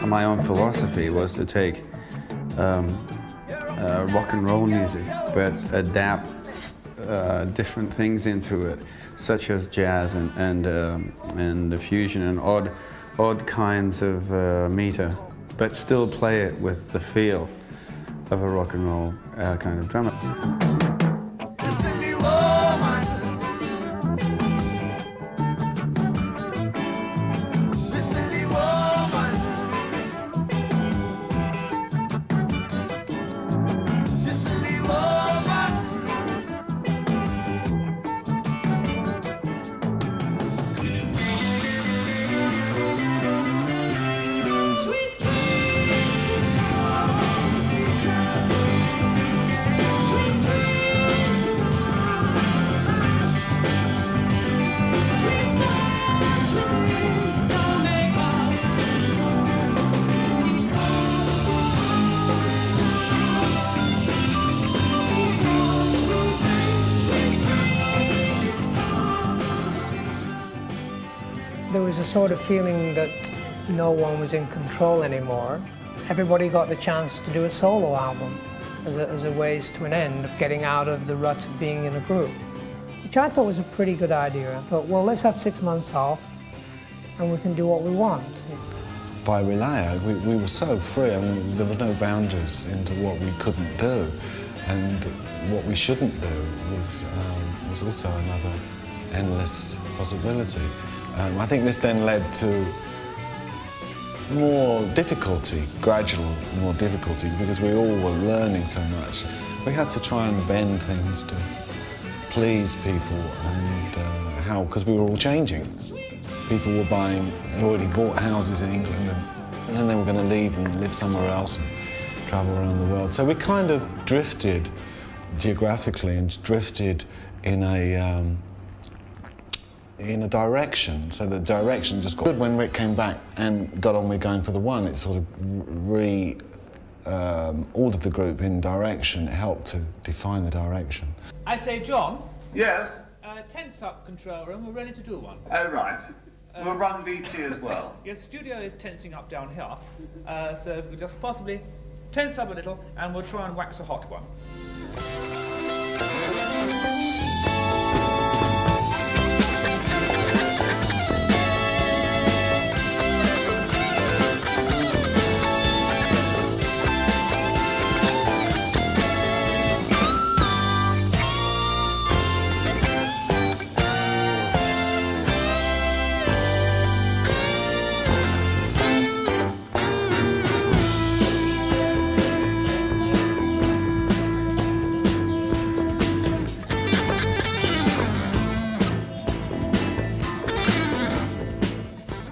My own philosophy was to take rock and roll music, but adapt different things into it, such as jazz and the fusion and odd kinds of meter, but still play it with the feel of a rock and roll kind of drummer. There was a sort of feeling that no one was in control anymore. Everybody got the chance to do a solo album as a ways to an end of getting out of the rut of being in a group, which I thought was a pretty good idea. I thought, well, let's have 6 months off and we can do what we want. By Relaya, we were so free. I mean, there were no boundaries into what we couldn't do, and what we shouldn't do was also another endless possibility. I think this then led to more difficulty, gradual more difficulty, because we all were learning so much We had to try and bend things to please people, and how, because we were all changing. People were buying, had already bought houses in England, and then they were going to leave and live somewhere else and travel around the world. So we kind of drifted geographically and drifted in a direction. So the direction just got good. When Rick came back and got on with Going for the One, it sort of ordered the group in direction. It helped to define the direction. I say, John. Yes? Tense up, control room. We're ready to do one. Oh, right. We'll run VT as well. Your studio is tensing up down here, so we'll just possibly tense up a little, and we'll try and wax a hot one.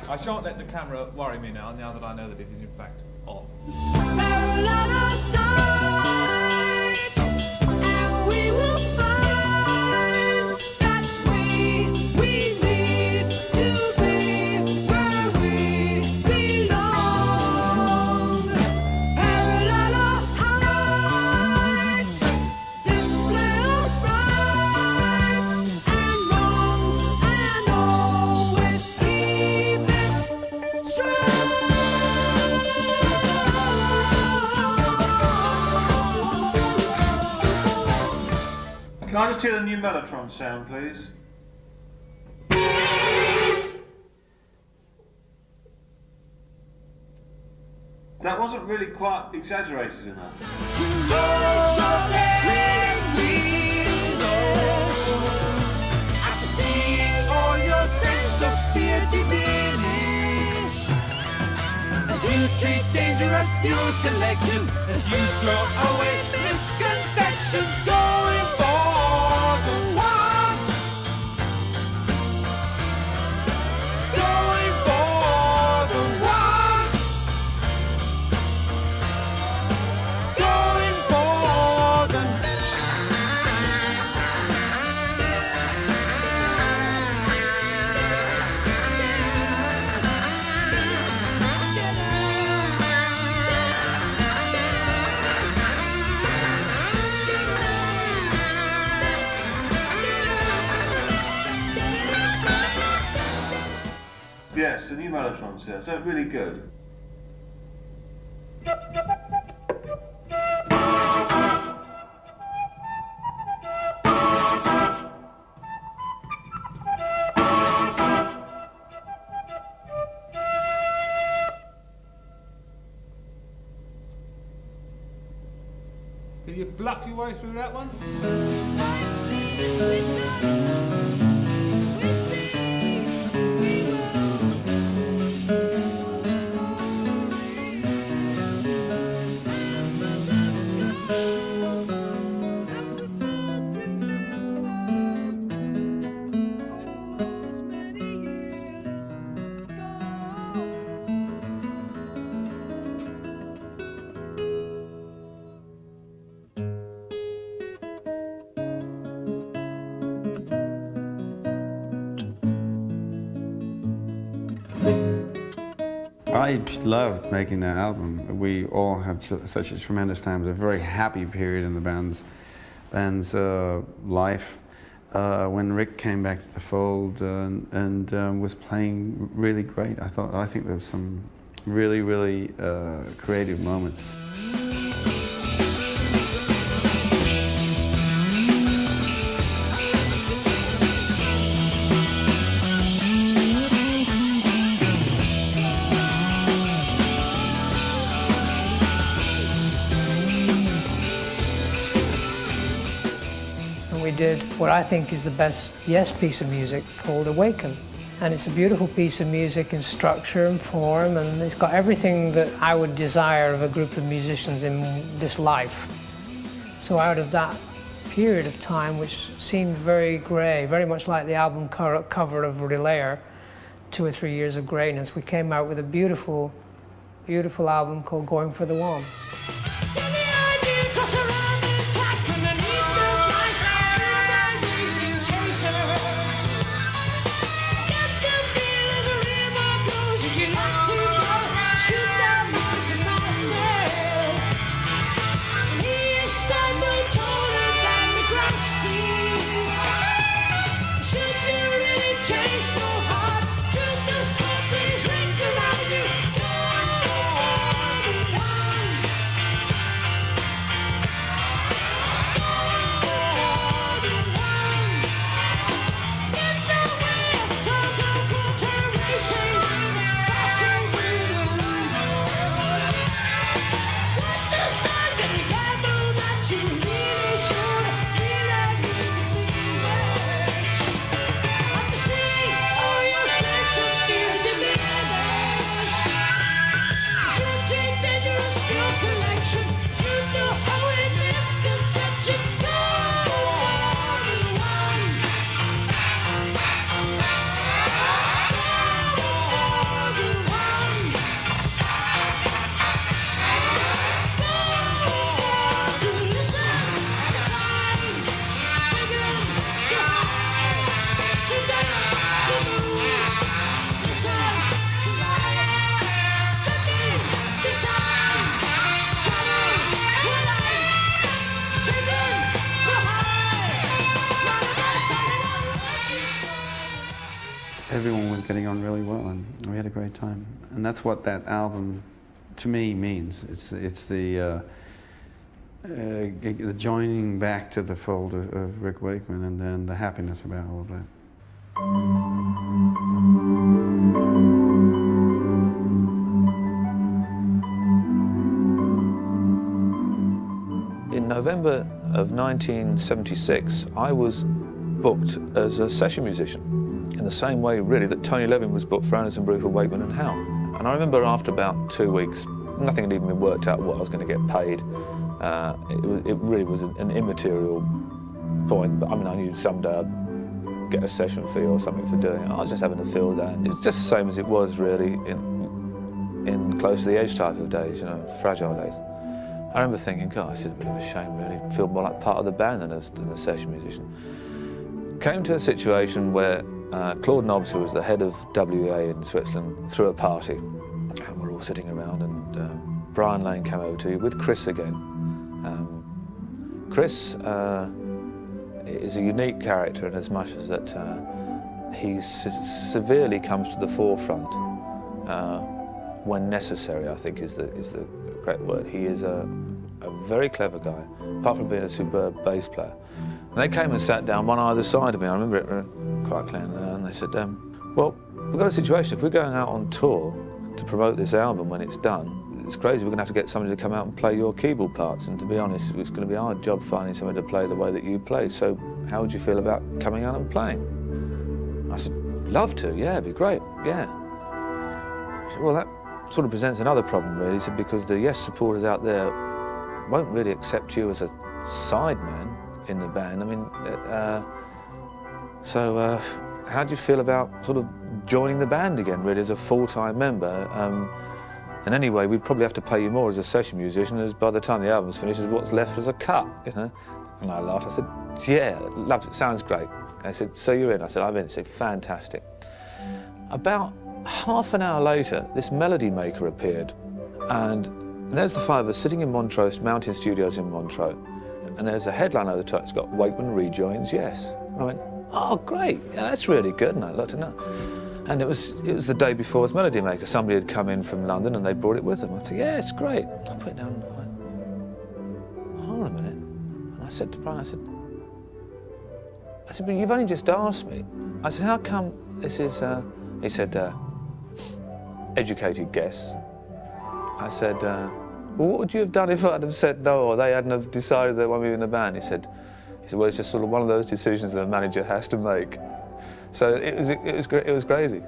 I shan't let the camera worry me now that I know that it is in fact on. And we will find that we need to be where we belong. Parallel heights, display of rights and wrongs, and always keep it straight. Can I just hear the new Mellotron sound, please? That wasn't really quite exaggerated enough. After seeing all your sense of fear diminish, as you treat dangerous pure collection, as you throw away misconceptions, going for the one, going for the one, going for the Yes, the new Mellotron's here, so it's really good. Can you bluff your way through that one? I loved making that album. We all had such a tremendous time. It was a very happy period in the band's life. When Rick came back to the fold and was playing really great, I think there was some really creative moments. We did what I think is the best Yes piece of music called Awaken. And it's a beautiful piece of music in structure and form, and it's got everything that I would desire of a group of musicians in this life. So out of that period of time, which seemed very grey, very much like the album cover of Relayer, 2 or 3 years of greyness, we came out with a beautiful, beautiful album called Going for the One. Everyone was getting on really well, and we had a great time. And that's what that album, to me, means. It's the joining back to the fold of Rick Wakeman, and then the happiness about all of that. In November of 1976, I was booked as a session musician, in the same way, really, that Tony Levin was booked for Anderson, Bruford, Wakeman and Howe. And I remember after about 2 weeks, nothing had even been worked out what I was going to get paid. It really was an immaterial point, but I mean, I knew someday I'd get a session fee or something for doing it. I was just having a field day. It's just the same as it was, really, in Close to the Edge type of days, you know, fragile days. I remember thinking, God, it's just a bit of a shame, really. I feel more like part of the band than a session musician. Came to a situation where Claude Nobbs, who was the head of WA in Switzerland, threw a party, and we're all sitting around, and Brian Lane came over to me with Chris again. Chris is a unique character in as much as that he severely comes to the forefront when necessary, I think is the correct word. He is a very clever guy, apart from being a superb bass player. And they came and sat down one either side of me, I remember it quite clearly, and they said, well, we've got a situation. If we're going out on tour to promote this album when it's done, it's crazy, we're going to have to get somebody to come out and play your keyboard parts, and to be honest, it's going to be our job finding somebody to play the way that you play, so how would you feel about coming out and playing? I said, love to, yeah, it'd be great, yeah. He said, well, that sort of presents another problem, really. He said, because the Yes supporters out there won't really accept you as a sideman in the band. I mean, so how do you feel about sort of joining the band again, really, as a full-time member? And anyway, we'd probably have to pay you more as a session musician, as by the time the album's finished, is what's left as a cut, you know? And I laughed. I said, yeah, loved it, sounds great. They said, so you're in? I said, I'm in. They said, fantastic. About half an hour later, this melody maker appeared, and there's the five of us sitting in Montreux, Mountain Studios in Montreux, and there's a headline over the top. It's got Wakeman rejoins Yes. And I went, oh, great, yeah, that's really good. And I looked at it, and it was the day before this melody maker. Somebody had come in from London, and they brought it with them. I said, yeah, it's great. I put it down, and I went, hold on a minute. And I said to Brian, I said, but you've only just asked me. I said, how come this is? He said, educated guess. I said, well, what would you have done if I'd have said no, or they hadn't have decided they want me in the band? He said, well, it's just sort of one of those decisions that a manager has to make. So it was crazy.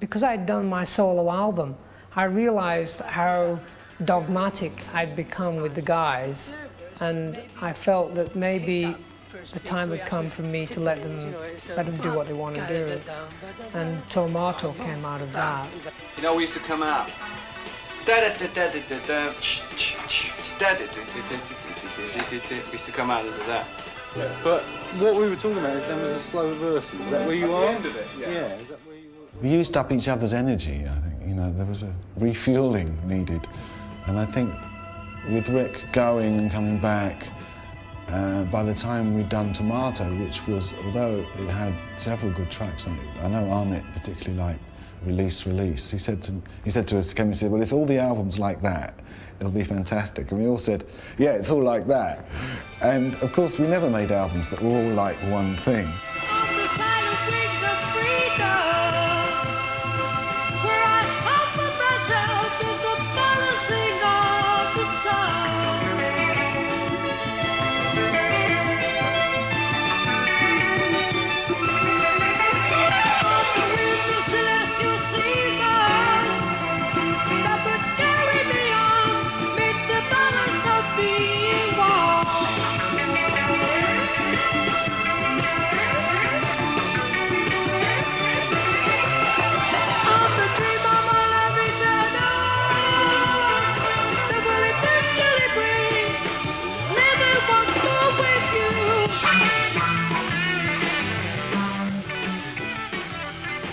Because I'd done my solo album, I realized how dogmatic I'd become with the guys, and I felt that maybe the time had come for me to let them do what they want to do. And Tomato came out of that. You know, we used to come out. We used to come out into that. Yeah. But what we were talking about is there was a slow verse. Is that where you are? At the end of it, yeah. Is that where you were? We used up each other's energy, I think. You know, there was a refueling needed. And I think with Rick going and coming back, by the time we'd done Tomato, which was, although it had several good tracks on it, I know Amit particularly liked Release, Release. He said to us, he said, well, if all the albums like that, it'll be fantastic. And we all said, yeah, it's all like that. And of course, we never made albums that were all like one thing.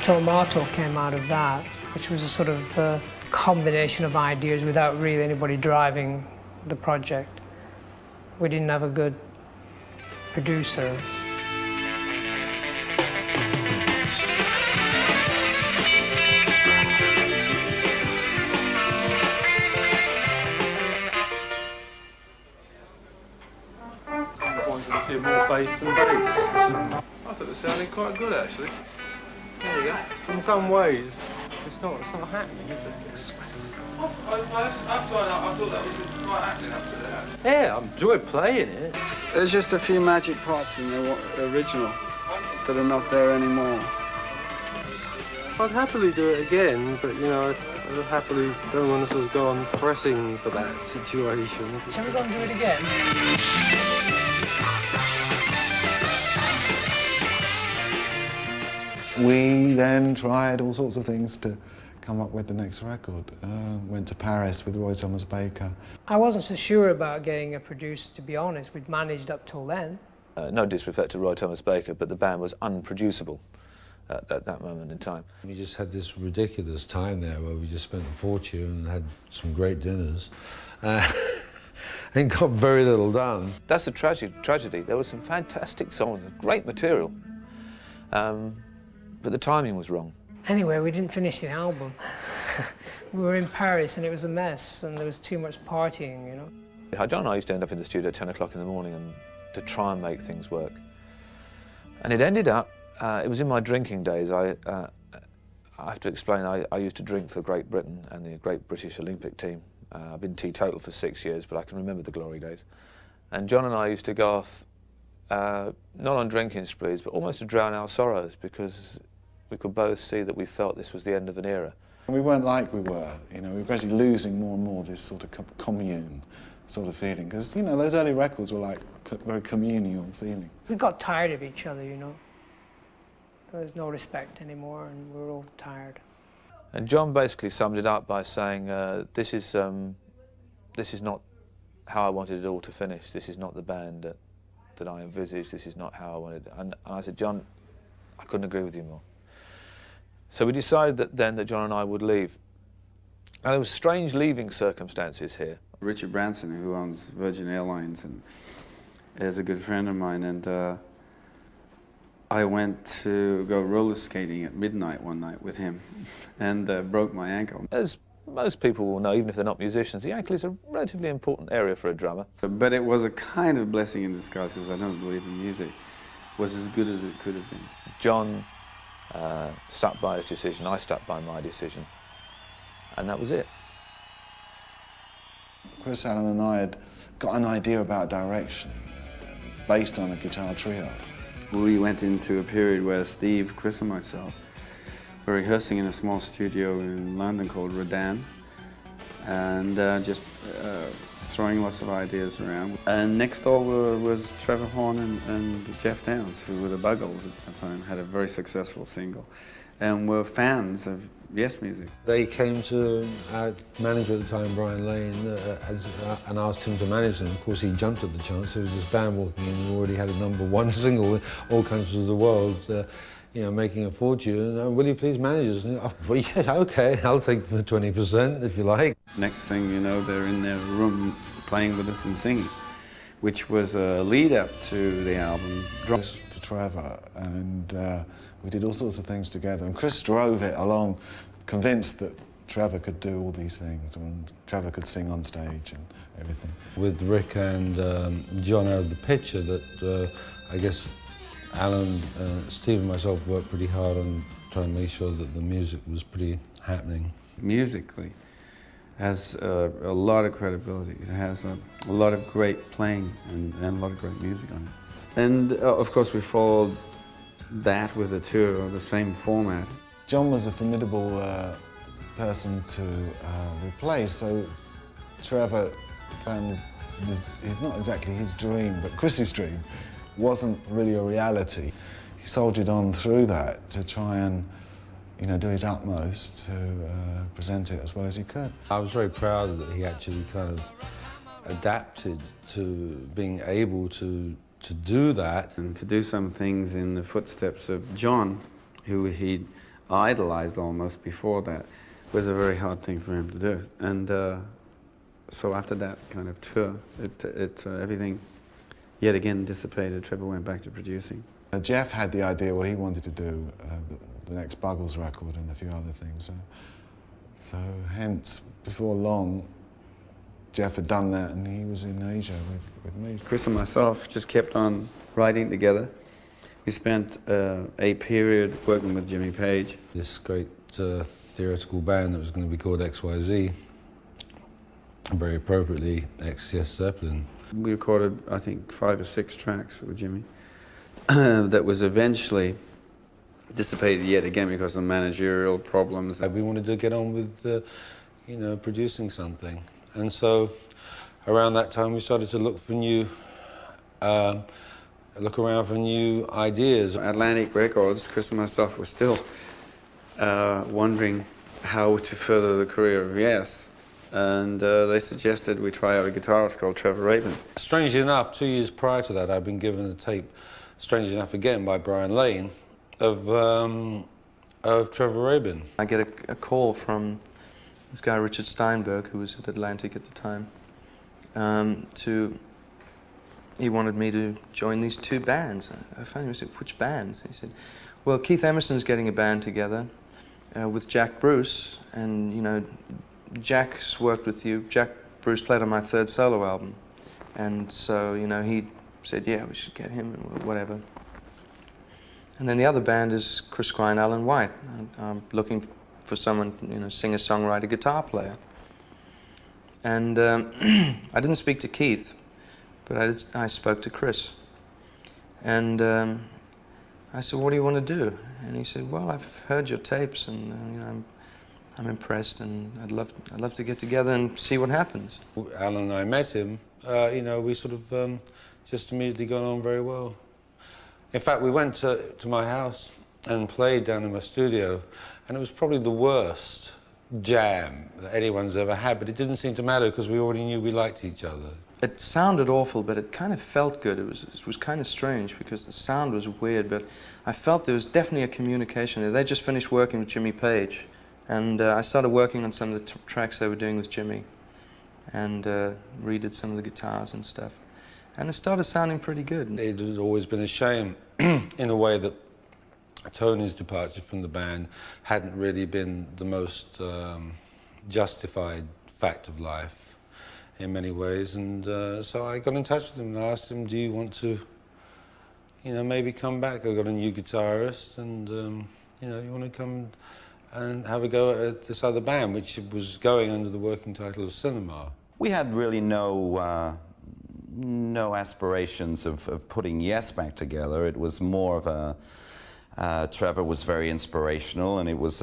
Tomato came out of that, which was a sort of combination of ideas without really anybody driving the project. We didn't have a good producer. I wanted to see more bass and bass. I thought it sounded quite good, actually. There you go. In some ways, it's not happening, is it? I thought that was quite happening up to that. Yeah, I enjoyed playing it. There's just a few magic parts in the original that are not there anymore. I'd happily do it again, but, you know, I happily don't want to sort of go on pressing for that situation. Shall we go and do it again? We then tried all sorts of things to come up with the next record. Went to Paris with Roy Thomas Baker. I wasn't so sure about getting a producer, to be honest. We'd managed up till then. No disrespect to Roy Thomas Baker, but the band was unproducible at that moment in time. We just had this ridiculous time there where we just spent a fortune and had some great dinners and got very little done. That's the tragedy. There were some fantastic songs, great material, but the timing was wrong. Anyway, we didn't finish the album. We were in Paris and it was a mess and there was too much partying, you know. John and I used to end up in the studio at 10 o'clock in the morning and to try and make things work. And it ended up, it was in my drinking days. I have to explain, I used to drink for Great Britain and the Great British Olympic team. I've been teetotal for 6 years, but I can remember the glory days. And John and I used to go off, not on drinking sprees, but almost to drown our sorrows, because we could both see that we felt this was the end of an era. We weren't like we were, you know, we were gradually losing more and more this sort of commune sort of feeling, because, you know, those early records were like very communal feeling. We got tired of each other, you know. There was no respect anymore and we were all tired. And John basically summed it up by saying, this is not how I wanted it all to finish. This is not the band that I envisaged. This is not how I wanted it. And I said, John, I couldn't agree with you more. So we decided that John and I would leave. Now, there were strange leaving circumstances here. Richard Branson, who owns Virgin Airlines, and is a good friend of mine, and I went to go roller skating at midnight one night with him and broke my ankle. As most people will know, even if they're not musicians, the ankle is a relatively important area for a drummer. But it was a kind of blessing in disguise, because I don't believe in music. It was as good as it could have been. John stuck by his decision, I stuck by my decision, and that was it. Chris Allen and I had got an idea about direction based on a guitar trio. We went into a period where Steve, Chris and myself We're rehearsing in a small studio in London called Redan, and just throwing lots of ideas around. And next door was Trevor Horn and Jeff Downes, who were the Buggles at the time, had a very successful single, and were fans of Yes music. They came to our manager at the time, Brian Lane, and asked him to manage them. Of course, he jumped at the chance. There was this band walking in who already had a #1 single in all countries of the world, you know, making a fortune. Will you please manage us? And, oh, well, yeah, okay, I'll take the 20% if you like. Next thing you know, they're in their room playing with us and singing, which was a lead-up to the album. To Trevor, and we did all sorts of things together, and Chris drove it along, convinced that Trevor could do all these things, and Trevor could sing on stage and everything. With Rick and John out of the picture, that I guess Alan, Steve and myself worked pretty hard on trying to make sure that the music was pretty happening. Musically, has a lot of credibility. It has a lot of great playing and a lot of great music on it. And of course we followed that with a tour of the same format. John was a formidable person to replace, so Trevor found it's not exactly his dream, but Chris's dream wasn't really a reality. He soldiered on through that to try and, you know, do his utmost to present it as well as he could. I was very proud that he actually kind of adapted to being able to do that. And to do some things in the footsteps of John, who he'd idolized almost before that, was a very hard thing for him to do. And so after that kind of tour, everything yet again dissipated. Trevor went back to producing. Jeff had the idea what he wanted to do, the next Buggles record and a few other things. So hence, before long, Jeff had done that and he was in Asia with me. Chris and myself just kept on writing together. We spent a period working with Jimmy Page. This great theoretical band that was going to be called XYZ, very appropriately ex-Yes Zeppelin. We recorded, I think, 5 or 6 tracks with Jimmy that was eventually dissipated yet again because of managerial problems. We wanted to get on with, you know, producing something. And so around that time we started to look for new, look around for new ideas. Atlantic Records, Chris and myself were still wondering how to further the career of Yes. And they suggested we try out a guitarist called Trevor Rabin. Strangely enough, 2 years prior to that, I'd been given a tape, strangely enough again, by Brian Lane, of Trevor Rabin. I get a call from this guy, Richard Steinberg, who was at Atlantic at the time, he wanted me to join these 2 bands. I found him, I said, which bands? He said, well, Keith Emerson's getting a band together with Jack Bruce, and, you know, Jack's worked with you. Jack Bruce played on my 3rd solo album. And so, you know, he said, yeah, we should get him and whatever. And then the other band is Chris Squire and Alan White. I'm looking for someone, you know, singer, songwriter, guitar player. And I didn't speak to Keith, but I spoke to Chris. And I said, what do you want to do? And he said, well, I've heard your tapes and, you know, I'm impressed, and I'd love to get together and see what happens. Alan and I met him. You know, we sort of just immediately got on very well. In fact, we went to my house and played down in my studio, and it was probably the worst jam that anyone's ever had, but it didn't seem to matter because we already knew we liked each other. It sounded awful, but it kind of felt good. It was kind of strange because the sound was weird, but I felt there was definitely a communication there. They just finished working with Jimmy Page. And I started working on some of the tracks they were doing with Jimmy, and redid some of the guitars and stuff. And it started sounding pretty good. It has always been a shame, in a way, that Tony's departure from the band hadn't really been the most justified fact of life in many ways. And so I got in touch with him and asked him, do you want to, you know, maybe come back? I got a new guitarist, and, you know, you want to come and have a go at this other band, which was going under the working title of Cinema. We had really no aspirations of putting Yes back together. It was more of Trevor was very inspirational, and it was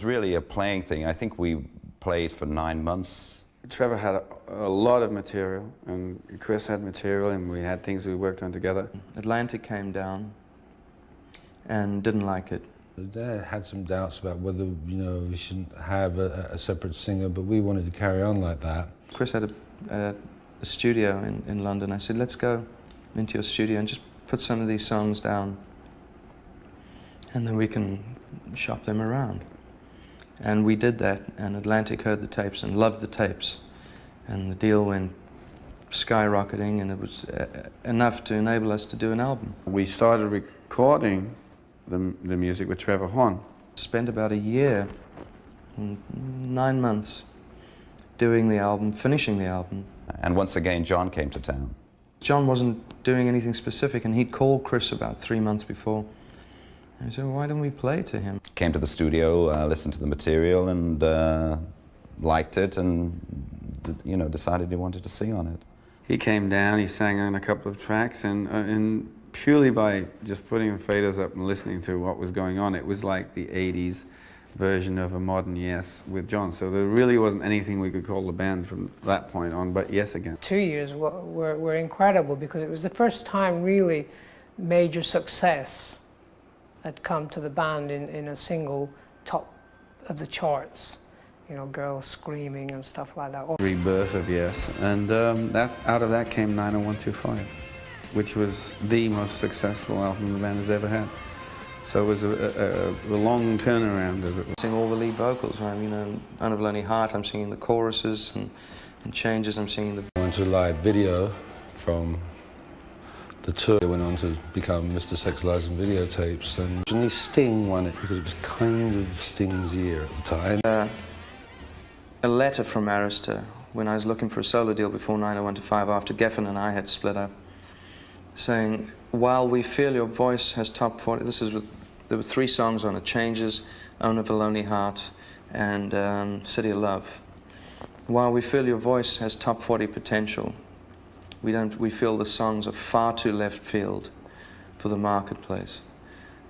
really a playing thing. I think we played for 9 months. Trevor had a lot of material, and Chris had material, and we had things we worked on together. Atlantic came down and didn't like it. They had some doubts about whether, you know, we shouldn't have a separate singer, but we wanted to carry on like that. Chris had a studio in London. I said, let's go into your studio and just put some of these songs down, and then we can shop them around. And we did that, and Atlantic heard the tapes and loved the tapes, and the deal went skyrocketing, and it was enough to enable us to do an album. We started recording the music with Trevor Horn. Spent about a year, 9 months, doing the album, finishing the album. And once again, John came to town. John wasn't doing anything specific, and he'd called Chris about 3 months before. And he said, well, why don't we play to him? Came to the studio, listened to the material, and liked it, and you know, decided he wanted to sing on it. He came down, he sang on a couple of tracks, and purely by just putting the faders up and listening to what was going on, it was like the 80s version of a modern Yes with John. So there really wasn't anything we could call the band from that point on but Yes again. 2 years were incredible because it was the first time really major success had come to the band in a single top of the charts. You know, girls screaming and stuff like that. Rebirth of Yes, and out of that came 90125, which was the most successful album the band has ever had. So it was a long turnaround, as it was. Sing all the lead vocals, you know, Out of Lonely Heart, I'm singing the choruses, and Changes, I'm singing the... I went to a live video from the tour. It went on to become Mr. Sex, Lies and Videotapes, and only Sting won it because it was kind of Sting's year at the time. A letter from Arista when I was looking for a solo deal before 90125, after Geffen and I had split up, saying, while we feel your voice has top 40, there were 3 songs on it, Changes, Own of a Lonely Heart, and City of Love. While we feel your voice has top 40 potential, we feel the songs are far too left field for the marketplace.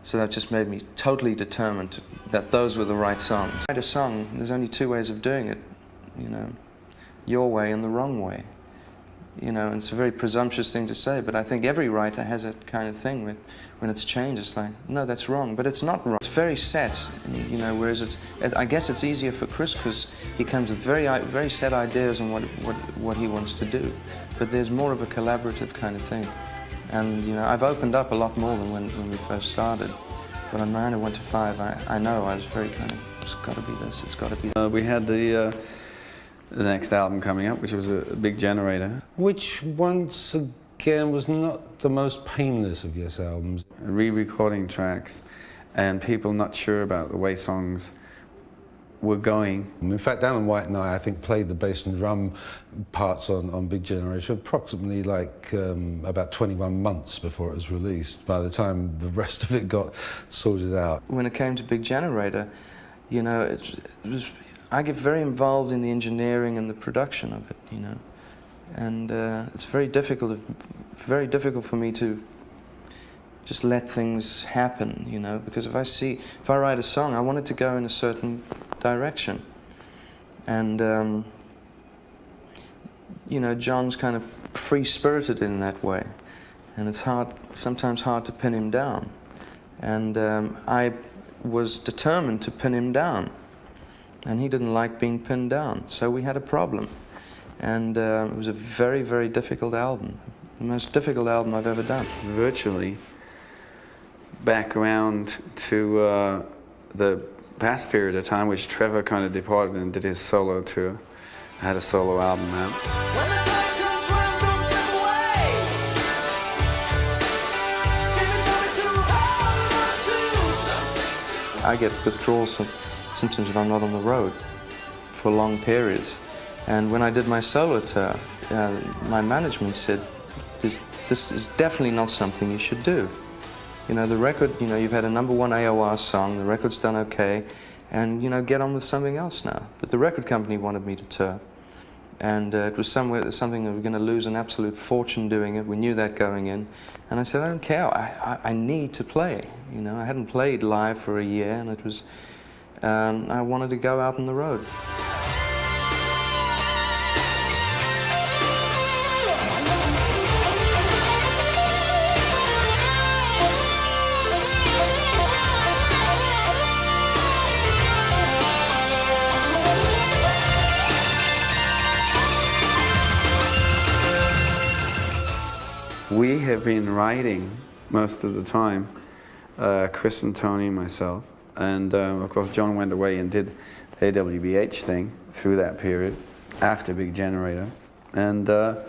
So that just made me totally determined that those were the right songs. To write a song, there's only 2 ways of doing it, you know, your way and the wrong way. You know, and it's a very presumptuous thing to say, but I think every writer has that kind of thing when it's changed. It's like, no, that's wrong, but it's not wrong. It's very set, you know, whereas I guess it's easier for Chris because he comes with very set ideas on what he wants to do. But there's more of a collaborative kind of thing. And, you know, I've opened up a lot more than when we first started. But on 90125, I know I was very kind of, it's got to be this, it's got to be that. We had the next album coming up, which was a big generator. Which, once again, was not the most painless of Yes albums. Re-recording tracks, and people not sure about the way songs were going. In fact, Alan White and I think, played the bass and drum parts on Big Generation approximately like about 21 months before it was released, by the time the rest of it got sorted out. When it came to Big Generator, you know, I get very involved in the engineering and the production of it, you know, and it's very difficult for me to just let things happen, you know, because if I write a song, I want it to go in a certain direction, and you know, John's kind of free-spirited in that way, and it's sometimes hard to pin him down, and I was determined to pin him down. And he didn't like being pinned down, so we had a problem. And it was a very, very difficult album. The most difficult album I've ever done. Virtually back around to the past period of time, which Trevor kind of departed and did his solo tour. I had a solo album out. When the time comes round, don't step away. Give me something to hold on to, something to... I get withdrawal symptoms if I'm not on the road for long periods. And when I did my solo tour, my management said, this is definitely not something you should do. You know, the record, you know, you've had a #1 AOR song, the record's done okay, and, you know, get on with something else now. But the record company wanted me to tour. And it was something that we were going to lose an absolute fortune doing it. We knew that going in. And I said, I don't care, I need to play. You know, I hadn't played live for a year, and it was, I wanted to go out on the road. We have been writing most of the time, Chris and Tony, myself, and of course John went away and did the AWBH thing through that period, after Big Generator, and up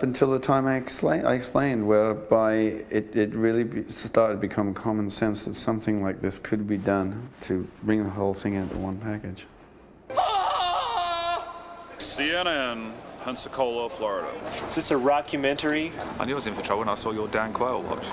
until the time I explained, whereby it really started to become common sense that something like this could be done to bring the whole thing into one package. CNN, Pensacola, Florida. Is this a rockumentary? I knew I was in for trouble when I saw your Dan Quayle watch.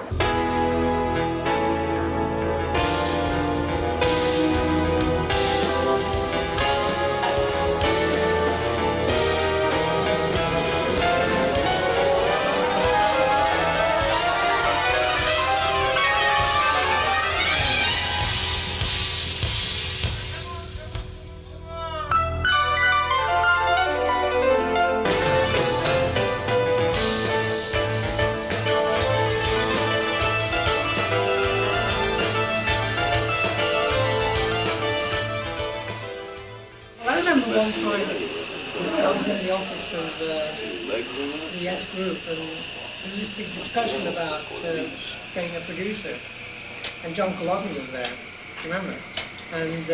One time I was in the office of the Yes Group, and there was this big discussion about getting a producer, and John Culloden was there, remember? And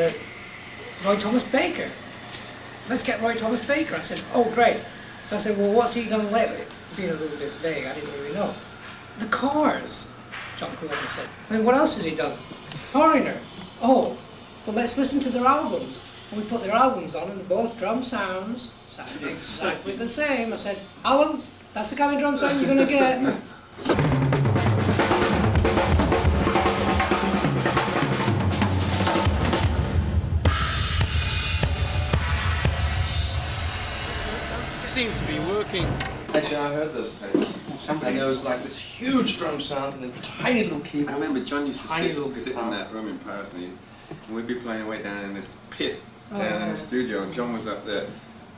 Roy Thomas Baker. Let's get Roy Thomas Baker. I said, oh great. So I said, well, what's he done lately? Being a little bit vague, I didn't really know. The Cars, John Culloden said. And what else has he done? Foreigner. Oh, well, let's listen to their albums. And we put their albums on, and both drum sounds sounded exactly the same. I said, Alan, that's the kind of drum sound you're going to get. Seemed to be working. Actually, I heard those tapes. And there was like this huge drum sound and a tiny little keyboard. I remember John used to sit in guitar. that room in Paris, and we'd be playing away down in this pit down in the studio, and John was up there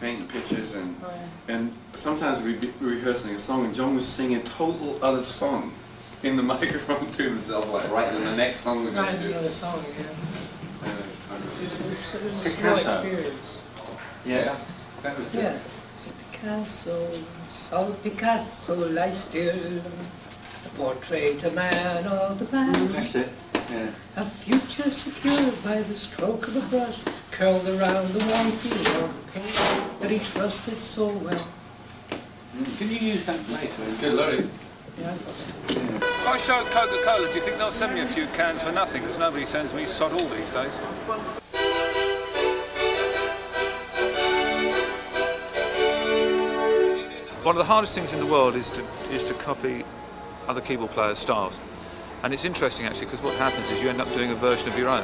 painting pictures, and sometimes we'd be rehearsing a song, and John was singing a total other song in the microphone to himself, like right in the next song we're going to do. Right, another song, yeah. It was a slow experience. Yeah, that was good. Yeah. Picasso, Sol Picasso, lie still, a portrait, a man of the past. That's it. Yeah. A future secured by the stroke of a brush, curled around the warm feel of the paint that he trusted so well. Can you use that later? It's good, Larry. Yeah, I thought so. If I showed Coca-Cola, do you think they'll send me a few cans for nothing? Because nobody sends me sod all these days. One of the hardest things in the world is to copy other keyboard players' styles. And it's interesting actually, because what happens is you end up doing a version of your own.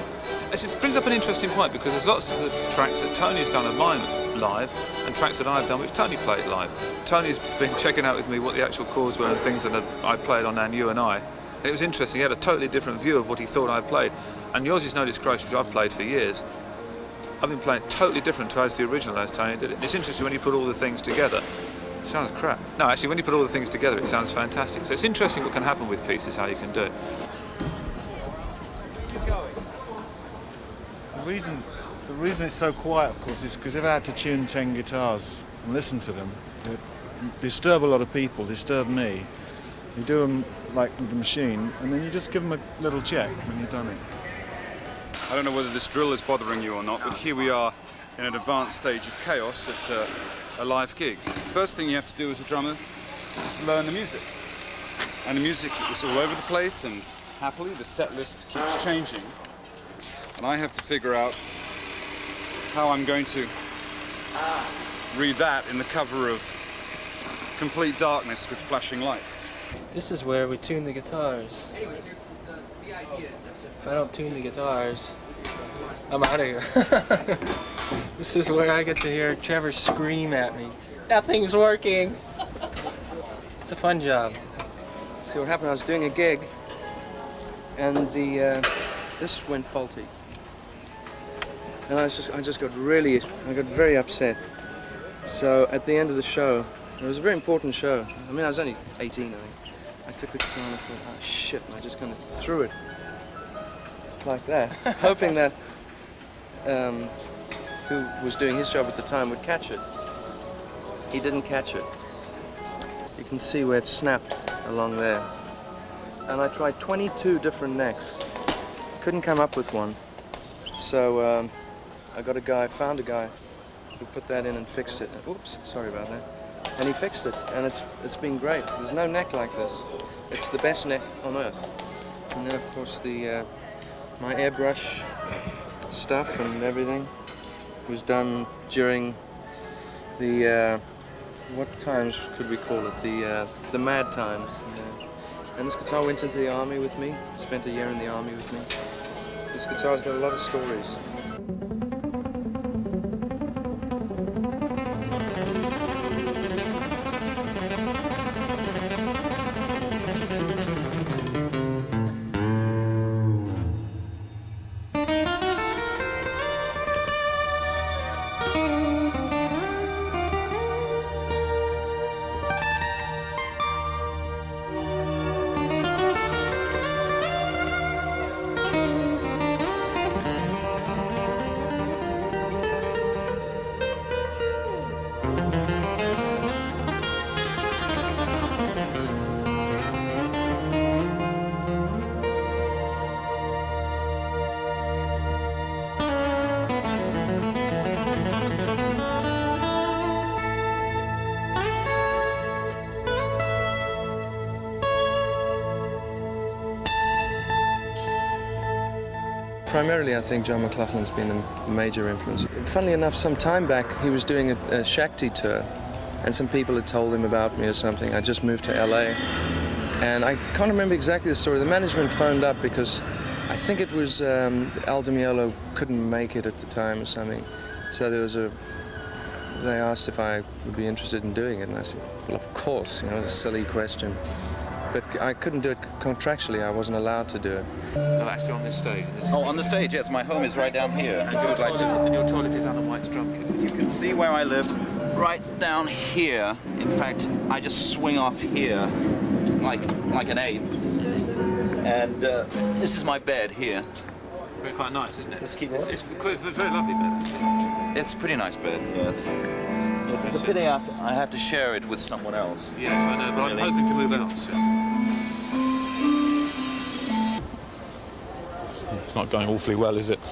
It brings up an interesting point, because there's lots of the tracks that Tony's done of mine live, and tracks that I've done which Tony played live. Tony's been checking out with me what the actual chords were and things that I played on And You and I. And it was interesting, he had a totally different view of what he thought I played. And Yours Is No Disgrace, which I've played for years, I've been playing totally different to as the original as Tony did it. It's interesting when you put all the things together. It sounds crap. No, actually, when you put all the things together, it sounds fantastic. So it's interesting what can happen with pieces, how you can do it. The reason it's so quiet, of course, is because if I had to tune 10 guitars and listen to them, it disturb a lot of people, disturb me. So you do them like with the machine, and then you just give them a little check when you've done it. I don't know whether this drill is bothering you or not, but here we are in an advanced stage of chaos at a live gig. First thing you have to do as a drummer is learn the music. And the music is all over the place, and happily the set list keeps changing. And I have to figure out how I'm going to read that in the cover of complete darkness with flashing lights. This is where we tune the guitars. If I don't tune the guitars, I'm out of here. This is where I get to hear Trevor scream at me. Nothing's working. It's a fun job. See what happened? I was doing a gig, and this went faulty, and I just got very upset. So at the end of the show, it was a very important show. I mean, I was only 18, I think. I took the guitar and I thought, oh shit, and I just kind of threw it like that, hoping that who was doing his job at the time would catch it. He didn't catch it. You can see where it snapped along there. And I tried 22 different necks. Couldn't come up with one. So I found a guy who put that in and fixed it. Oops, sorry about that. And he fixed it, and it's been great. There's no neck like this. It's the best neck on earth. And then of course my airbrush stuff and everything was done during the what times could we call it? The mad times. And this guitar went into the army with me. Spent a year in the army with me. This guitar's got a lot of stories. Primarily, I think John McLaughlin's been a major influence. Funnily enough, some time back, he was doing a Shakti tour, and some people had told him about me or something. I just moved to LA, and I can't remember exactly the story. The management phoned up because I think it was Al Di Meola couldn't make it at the time or something. So they asked if I would be interested in doing it, and I said, well, of course, it was a silly question. But I couldn't do it contractually. I wasn't allowed to do it. No, actually on this stage. Oh, on the stage, yes. My home is right down here. And your toilet is Alan White's drum kit. You can see where I live, right down here. In fact, I just swing off here like an ape. And this is my bed here. Very quite nice, isn't it? Let's keep it's a very lovely bed. It's a pretty nice bed, yes. Yes, it's a pity I have to share it with someone else. Yes, I know, but really? I'm hoping to move out soon. It's not going awfully well, is it? On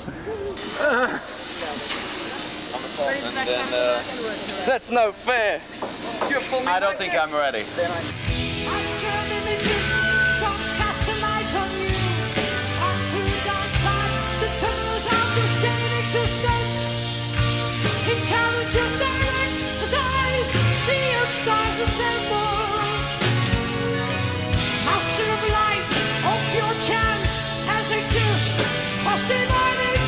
the top, and then, That's no fair. I don't think I'm ready. Stars assemble. Master of light, of your chance has exist. Must divided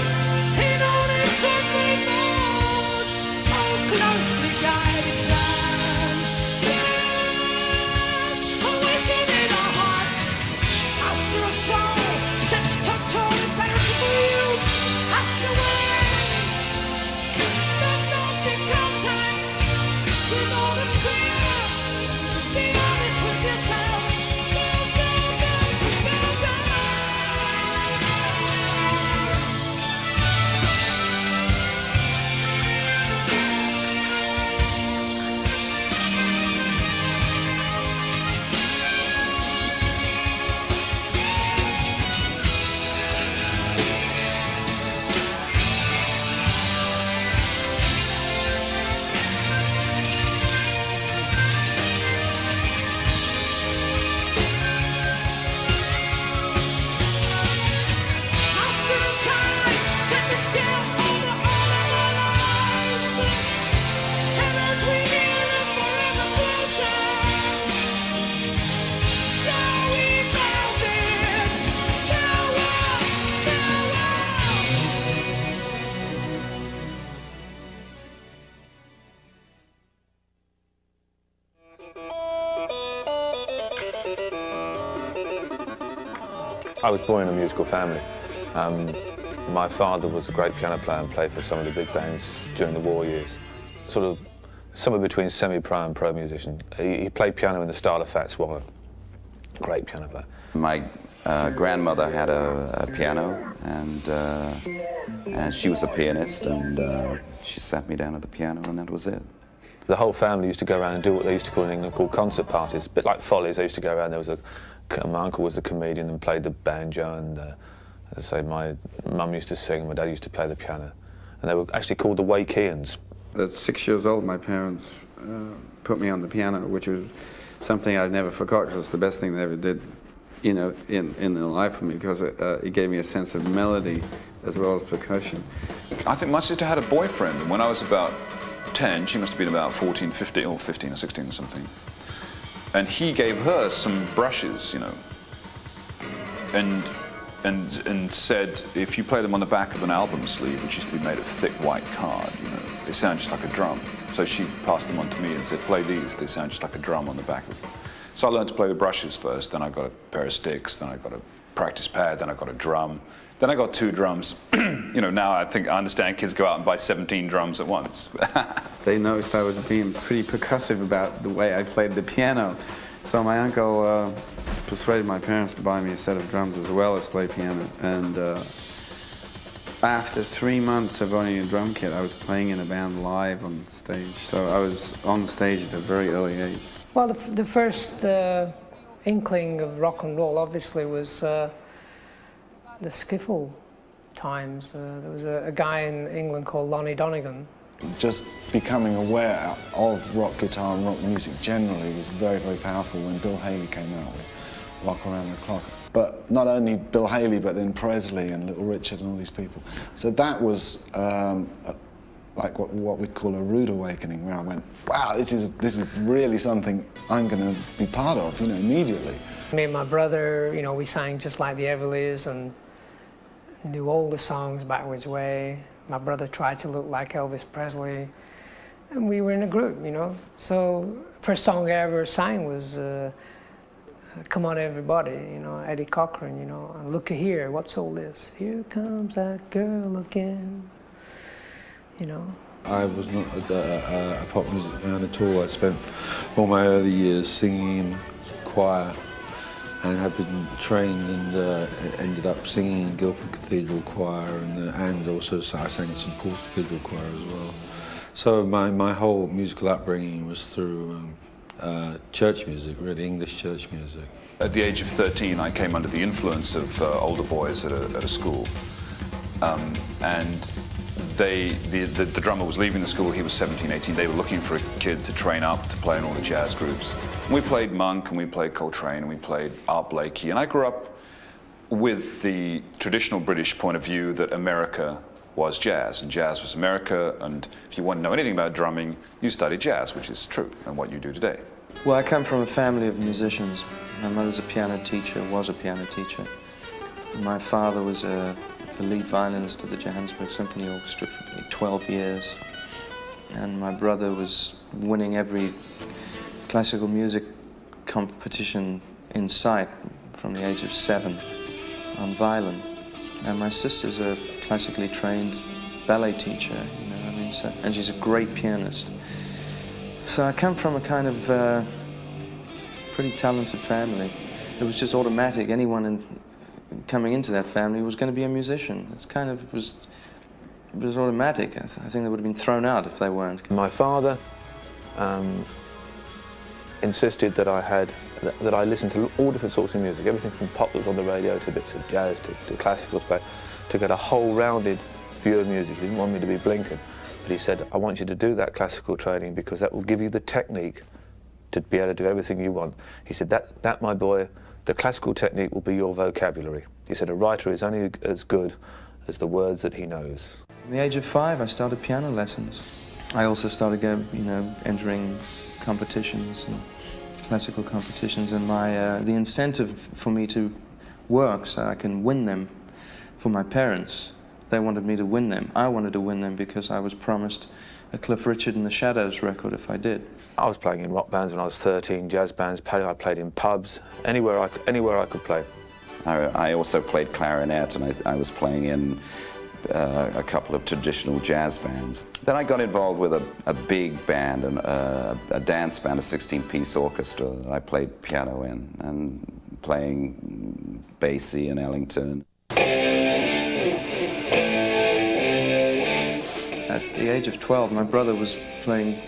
in only certain mode. Oh, closely guided land. I was born in a musical family. My father was a great piano player and played for some of the big bands during the war years. Sort of somewhere between semi-pro and pro musician. He played piano in the style of Fats Waller. Great piano player. My grandmother had a piano, and she was a pianist, and she sat me down at the piano, and that was it. The whole family used to go around and do what they used to call in England called concert parties, a bit like Follies. They used to go around. There was my uncle was a comedian and played the banjo, and as I say, my mum used to sing, and my dad used to play the piano, and they were actually called the YESYEARS. At 6 years old, my parents put me on the piano, which was something I've never forgot, because it's the best thing they ever did, you know, in their life for me, because it gave me a sense of melody as well as percussion. I think my sister had a boyfriend, and when I was about 10, she must have been about 14, 15, or 15 or 16 or something. And he gave her some brushes, you know, and said, if you play them on the back of an album sleeve, which used to be made of thick white card, you know, they sound just like a drum. So she passed them on to me and said, play these, they sound just like a drum on the back of them. So I learned to play with brushes first, then I got a pair of sticks, then I got a practice pad, then I got a drum. Then I got 2 drums. You know, now I think I understand kids go out and buy 17 drums at once. They noticed I was being pretty percussive about the way I played the piano. So my uncle persuaded my parents to buy me a set of drums as well as play piano. And after 3 months of owning a drum kit, I was playing in a band live on stage. So I was on stage at a very early age. Well, the first inkling of rock and roll obviously was the skiffle times. There was a guy in England called Lonnie Donegan. Just becoming aware of rock guitar and rock music generally was very, very powerful when Bill Haley came out with Rock Around the Clock. But not only Bill Haley, but then Presley and Little Richard and all these people. So that was like what we'd call a rude awakening, where I went, wow, this is really something I'm going to be part of, you know, immediately. Me and my brother, you know, we sang just like the Everlys and knew all the songs backwards way. My brother tried to look like Elvis Presley, and we were in a group, you know. So first song I ever sang was Come On Everybody, you know, Eddie Cochran, you know, and Look Here, what's all this? Here comes that girl again, you know. I was not a pop music fan at all. I spent all my early years singing in choir, and have been trained and ended up singing in Guildford Cathedral Choir, and also I sang in St Paul's Cathedral Choir as well. So my whole musical upbringing was through church music, really, English church music. At the age of 13, I came under the influence of older boys at a school, and the drummer was leaving the school. He was 17, 18. They were looking for a kid to train up to play in all the jazz groups. We played Monk, and we played Coltrane, and we played Art Blakey. And I grew up with the traditional British point of view that America was jazz, and jazz was America, and if you want to know anything about drumming, you study jazz, which is true, and what you do today. Well, I come from a family of musicians. My mother's a piano teacher, was a piano teacher. My father was the lead violinist of the Johannesburg Symphony Orchestra for 12 years. And my brother was winning every classical music competition in sight from the age of 7 on violin. And my sister's a classically trained ballet teacher, you know, I mean, so, and she's a great pianist. So I come from a kind of pretty talented family. It was just automatic. Anyone coming into that family was going to be a musician. It's kind of, it was automatic. I think they would have been thrown out if they weren't. My father insisted that I listened to all different sorts of music, everything from pop that was on the radio to bits of jazz to classical, to get a whole rounded view of music. He didn't want me to be blinking, but he said, I want you to do that classical training because that will give you the technique to be able to do everything you want. He said, that my boy, the classical technique will be your vocabulary. He said, a writer is only as good as the words that he knows. At the age of 5, I started piano lessons. I also started entering competitions and classical competitions, and the incentive for me to work so I can win them for my parents, they wanted me to win them. I wanted to win them because I was promised a Cliff Richard and the Shadows record if I did. I was playing in rock bands when I was 13, jazz bands, I played in pubs, anywhere I could play. I also played clarinet, and I was playing in a couple of traditional jazz bands. Then I got involved with a big band, a dance band, a 16-piece orchestra that I played piano in, and playing Basie and Ellington. At the age of 12, my brother was playing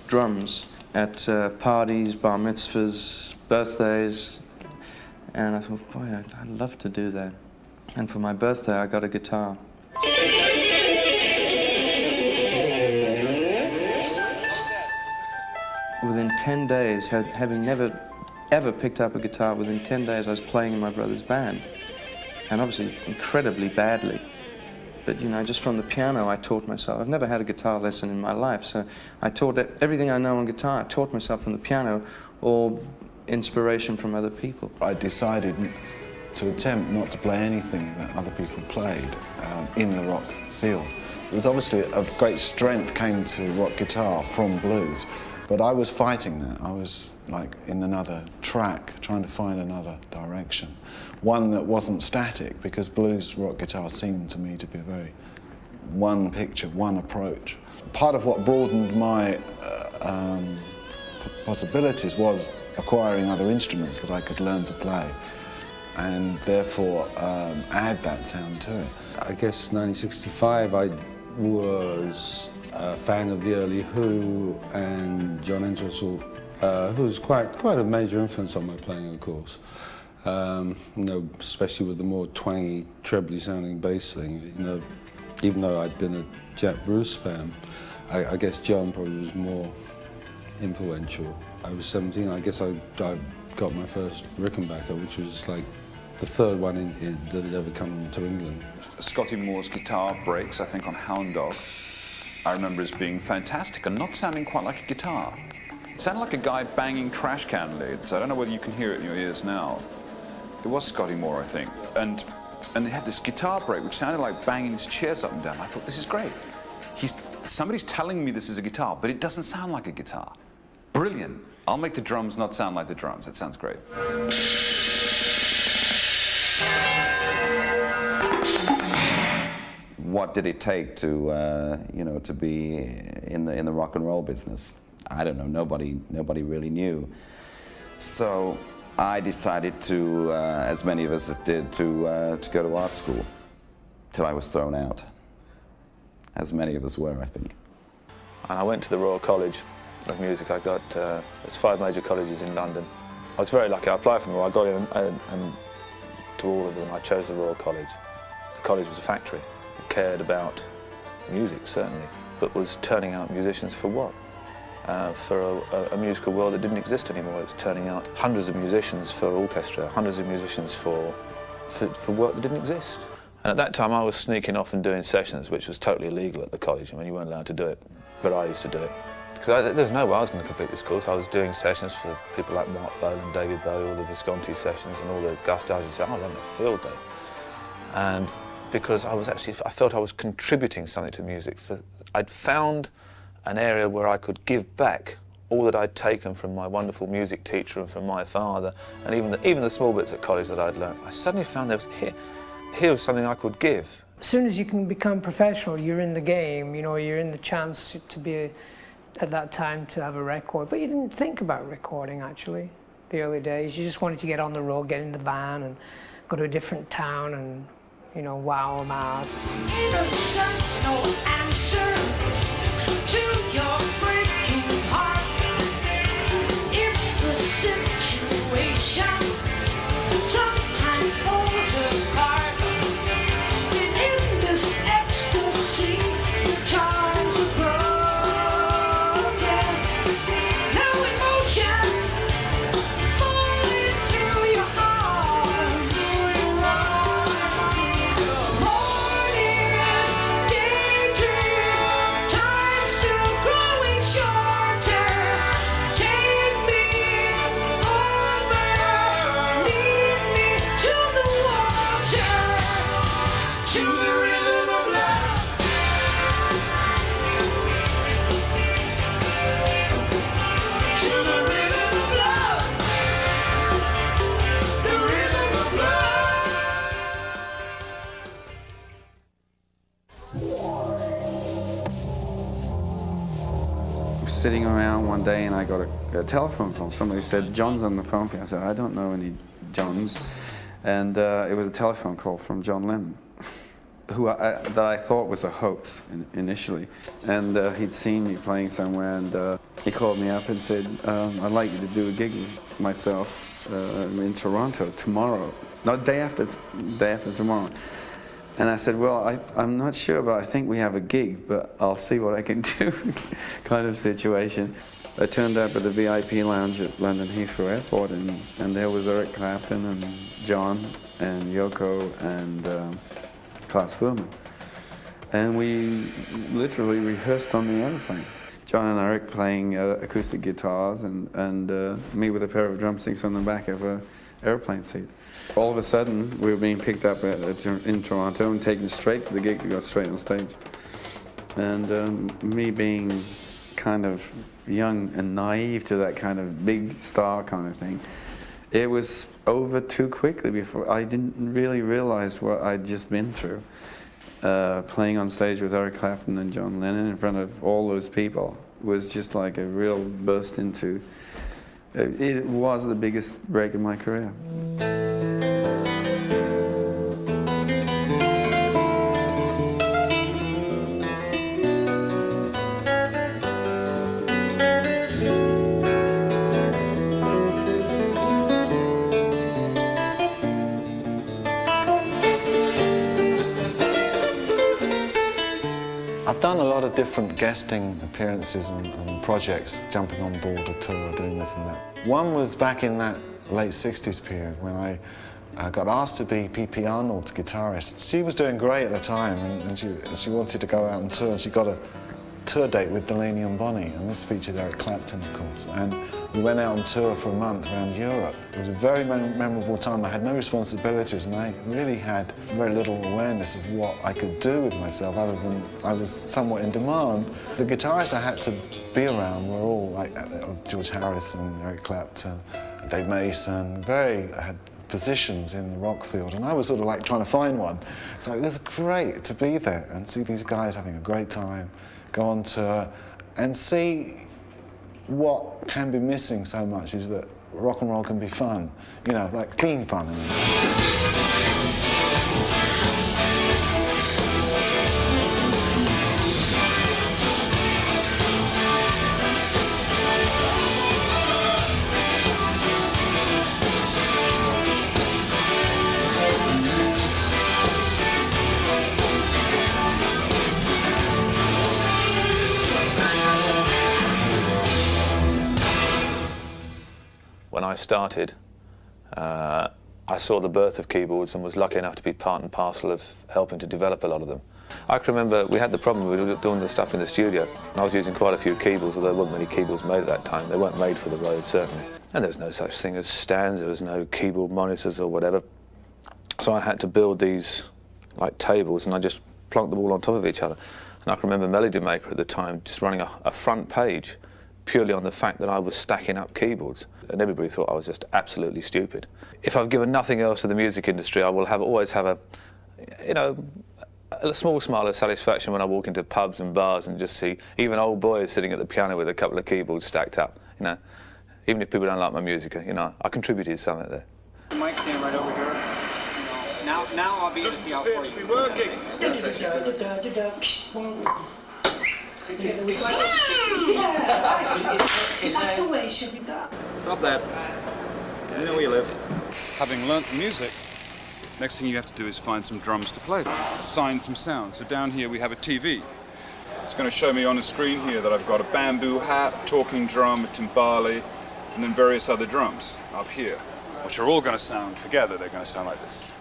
drums at parties, bar mitzvahs, birthdays, and I thought, boy, I'd love to do that. And for my birthday, I got a guitar. Within 10 days, having never ever picked up a guitar, within 10 days I was playing in my brother's band. And obviously incredibly badly. But, you know, just from the piano I taught myself. I've never had a guitar lesson in my life, so I taught everything I know on guitar. I taught myself from the piano, or inspiration from other people. I decided to attempt not to play anything that other people played in the rock field. It was obviously of great strength came to rock guitar from blues, but I was fighting that. I was like in another track, trying to find another direction. One that wasn't static, because blues rock guitar seemed to me to be a very one picture, one approach. Part of what broadened my possibilities was acquiring other instruments that I could learn to play, and therefore add that sound to it. I guess 1965 I was a fan of the early Who and John Entwistle, who was quite a major influence on my playing, of course. You know, especially with the more twangy, trebly sounding bass thing. You know, even though I'd been a Jack Bruce fan, I guess John probably was more influential. I was 17, I guess I got my first Rickenbacker, which was like the third one that had ever come to England. Scotty Moore's guitar breaks, I think, on Hound Dog, I remember as being fantastic and not sounding quite like a guitar. It sounded like a guy banging trash can lids. I don't know whether you can hear it in your ears now. It was Scotty Moore, I think. And they had this guitar break which sounded like banging his chairs up and down. I thought, this is great. Somebody's telling me this is a guitar, but it doesn't sound like a guitar. Brilliant. I'll make the drums not sound like the drums. That sounds great. What did it take to, you know, to be in the rock and roll business? I don't know. Nobody really knew. So I decided to, as many of us did, to go to art school till I was thrown out. As many of us were, I think. And I went to the Royal College of Music. I got, there's 5 major colleges in London. I was very lucky. I applied for them all. I got in and to all of them. I chose the Royal College. The college was a factory. It cared about music, certainly, but was turning out musicians for what? For a musical world that didn't exist anymore. It was turning out hundreds of musicians for orchestra, hundreds of musicians for work that didn't exist. And at that time I was sneaking off and doing sessions, which was totally illegal at the college. I mean, you weren't allowed to do it, but I used to do it. Because there's no way I was going to complete this course. I was doing sessions for people like Mark Bolan, David Bowie, all the Visconti sessions and all the Gus Dodgers. I was having a field day. And because I felt I was contributing something to music. I'd found an area where I could give back all that I'd taken from my wonderful music teacher and from my father, and even the small bits at college that I'd learned. I suddenly found here was something I could give. As soon as you can become professional, you're in the game, you know, you're in the chance to be, at that time, to have a record. But you didn't think about recording, actually, the early days. You just wanted to get on the road, get in the van and go to a different town and, you know, wow them out. Innocence, no answer to your breaking heart. If the situation sometimes falls apart, then in this ecstasy, charms are broken. No emotion falling through your arms. Morning, daydream, time. sitting around one day and I got a telephone call. Somebody said, John's on the phone. I said, I don't know any Johns. And it was a telephone call from John Lennon, who that I thought was a hoax initially. And he'd seen me playing somewhere, and he called me up and said, I'd like you to do a gig with myself in Toronto tomorrow. No, day after tomorrow. And I said, well, I'm not sure, but I think we have a gig, but I'll see what I can do, kind of situation. I turned up at the VIP lounge at London Heathrow Airport, and there was Eric Clapton and John and Yoko and Klaus Voormann. And we literally rehearsed on the airplane. John and Eric playing acoustic guitars, and me with a pair of drumsticks on the back of an airplane seat. All of a sudden, we were being picked up in Toronto and taken straight to the gig to go straight on stage. And me being kind of young and naive to that kind of big star kind of thing, it was over too quickly before I didn't really realize what I'd just been through. Playing on stage with Eric Clapton and John Lennon in front of all those people was just like a real burst into, it was the biggest break in my career. I've done a lot of different guesting appearances and projects, jumping on board a tour, doing this and that. One was back in that late 60s period when I got asked to be P.P. Arnold's guitarist. She was doing great at the time, and she wanted to go out and tour, and she got a tour date with Delaney and Bonnie, and this featured Eric Clapton, of course. And we went out on tour for a month around Europe. It was a very memorable time. I had no responsibilities, and I really had very little awareness of what I could do with myself, other than I was somewhat in demand. The guitarists I had to be around were all like George Harrison, Eric Clapton, Dave Mason, had positions in the rock field, and I was sort of like trying to find one. So it was great to be there and see these guys having a great time, go on tour, and see what can be missing so much is that rock and roll can be fun, you know, like clean fun. When I started, I saw the birth of keyboards and was lucky enough to be part and parcel of helping to develop a lot of them. I can remember we had the problem, we were doing the stuff in the studio, and I was using quite a few keyboards, although there weren't many keyboards made at that time. They weren't made for the road, certainly. And there was no such thing as stands, there was no keyboard monitors or whatever. So I had to build these like tables, and I just plonked them all on top of each other. And I can remember Melody Maker at the time just running a front page purely on the fact that I was stacking up keyboards, and everybody thought I was just absolutely stupid. If I've given nothing else to the music industry, I will always have a small smile of satisfaction when I walk into pubs and bars and just see even old boys sitting at the piano with a couple of keyboards stacked up. You know, even if people don't like my music, you know, I contributed something there. The mic stand right over here. Now I'll be able to see how far you can working. That's the way it should be done. Stop that. You know where you live. Having learnt the music, next thing you have to do is find some drums to play, assign some sound. So down here we have a TV. It's going to show me on the screen here that I've got a bamboo hat, talking drum, a timbale, and then various other drums up here, which are all going to sound together. They're going to sound like this.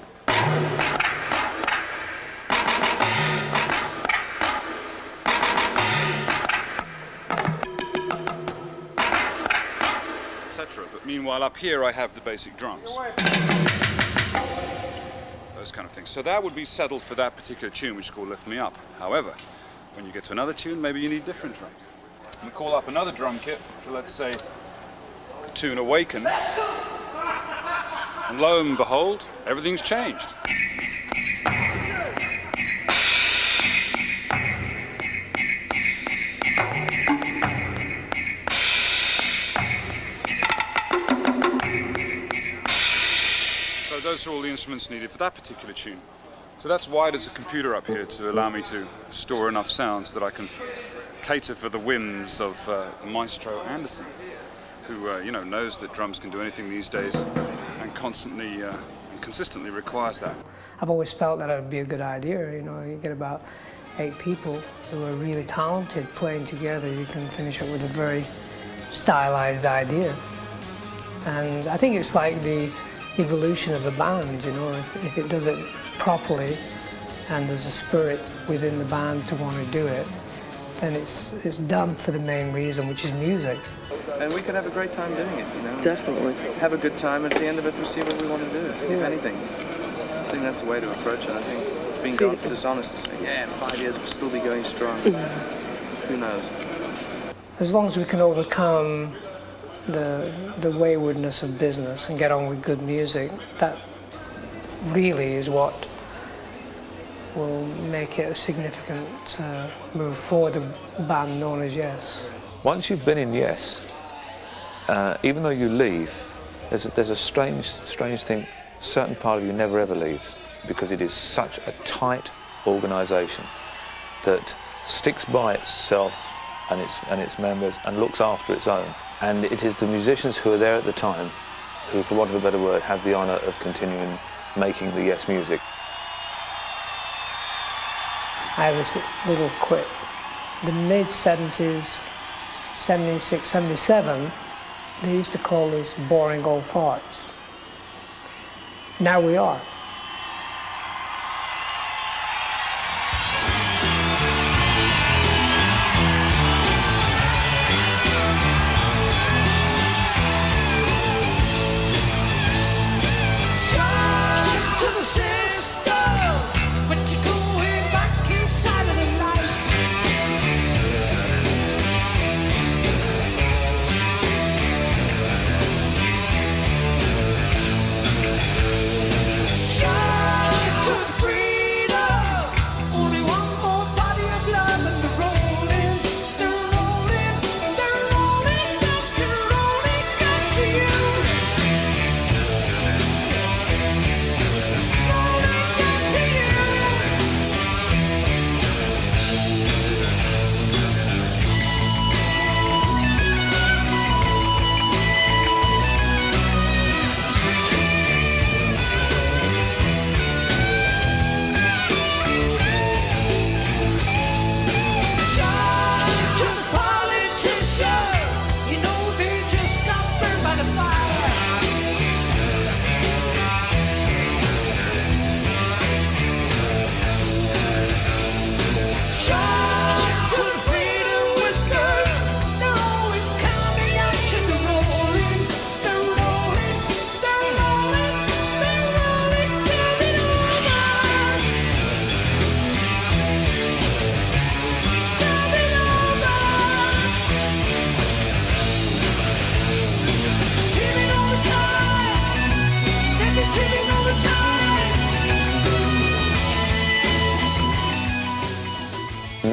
But meanwhile, up here I have the basic drums. Those kind of things. So that would be settled for that particular tune, which is called Lift Me Up. However, when you get to another tune, maybe you need different drums. You call up another drum kit for, let's say, the tune Awaken. And lo and behold, everything's changed. So those are all the instruments needed for that particular tune. So that's why there's a computer up here to allow me to store enough sounds that I can cater for the whims of the maestro Anderson, who you know, knows that drums can do anything these days and constantly and consistently requires that. I've always felt that it would be a good idea. You know, you get about 8 people who are really talented playing together, you can finish up with a very stylized idea. And I think it's like the evolution of the band, you know, if it does it properly and there's a spirit within the band to want to do it, then it's done for the main reason, which is music. And we could have a great time doing it, you know. Definitely. Have a good time, at the end of it, we'll see what we want to do, if anything. I think that's the way to approach it. I think it's been dishonest to say, yeah, in 5 years we'll still be going strong. Who knows? As long as we can overcome the waywardness of business and get on with good music, that really is what will make it a significant move forward, the band known as Yes. Once you've been in Yes, even though you leave, there's a strange thing. A certain part of you never ever leaves, because it is such a tight organisation that sticks by itself and its members and looks after its own. And it is the musicians who are there at the time who, for want of a better word, have the honour of continuing making the Yes music. I have this little quip. The mid-70s, 76, 77, they used to call us boring old farts. Now we are.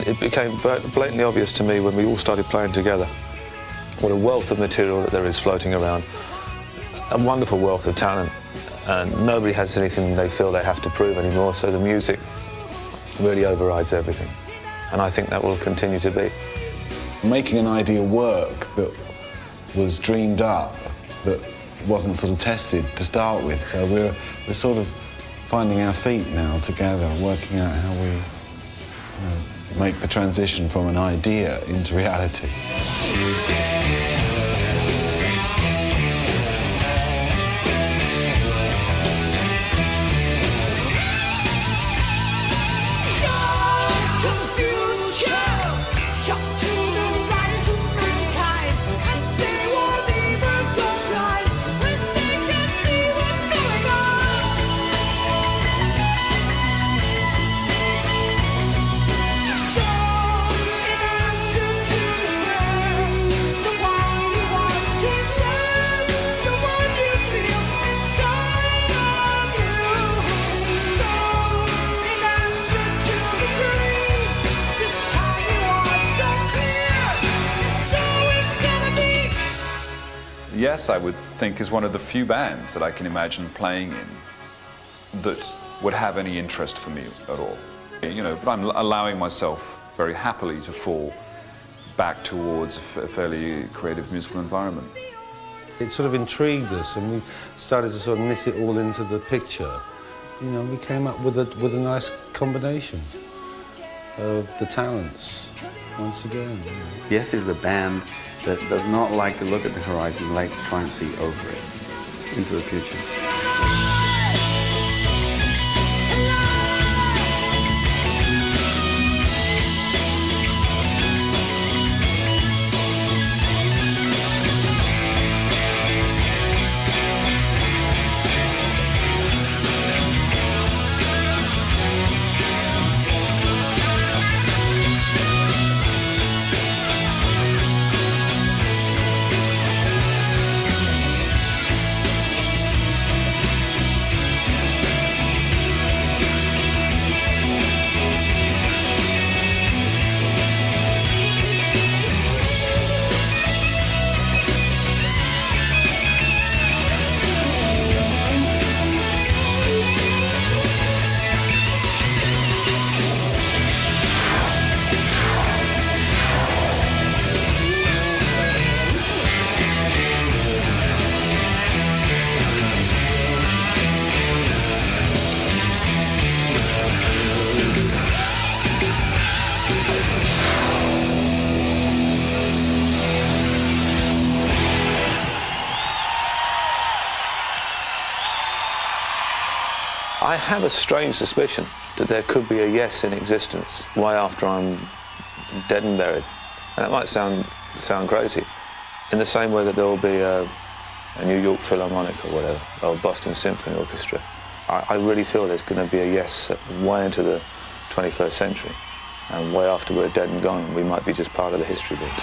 It became blatantly obvious to me when we all started playing together what a wealth of material that there is floating around, a wonderful wealth of talent, and nobody has anything they feel they have to prove anymore, so the music really overrides everything, and I think that will continue to be. Making an idea work that was dreamed up, that wasn't sort of tested to start with, so we're sort of finding our feet now together, working out how we make the transition from an idea into reality. Yes, I would think is one of the few bands that I can imagine playing in that would have any interest for me at all. You know, but I'm allowing myself very happily to fall back towards a fairly creative musical environment. It sort of intrigued us, and we started to sort of knit it all into the picture. You know, we came up with a nice combination of the talents once again. Yes is a band that does not like to look at the horizon, like to try and see over it, into the future. I have a strange suspicion that there could be a Yes in existence way after I'm dead and buried. And that might sound crazy, in the same way that there will be a New York Philharmonic or whatever, or Boston Symphony Orchestra. I really feel there's going to be a Yes way into the 21st century, and way after we're dead and gone, we might be just part of the history books.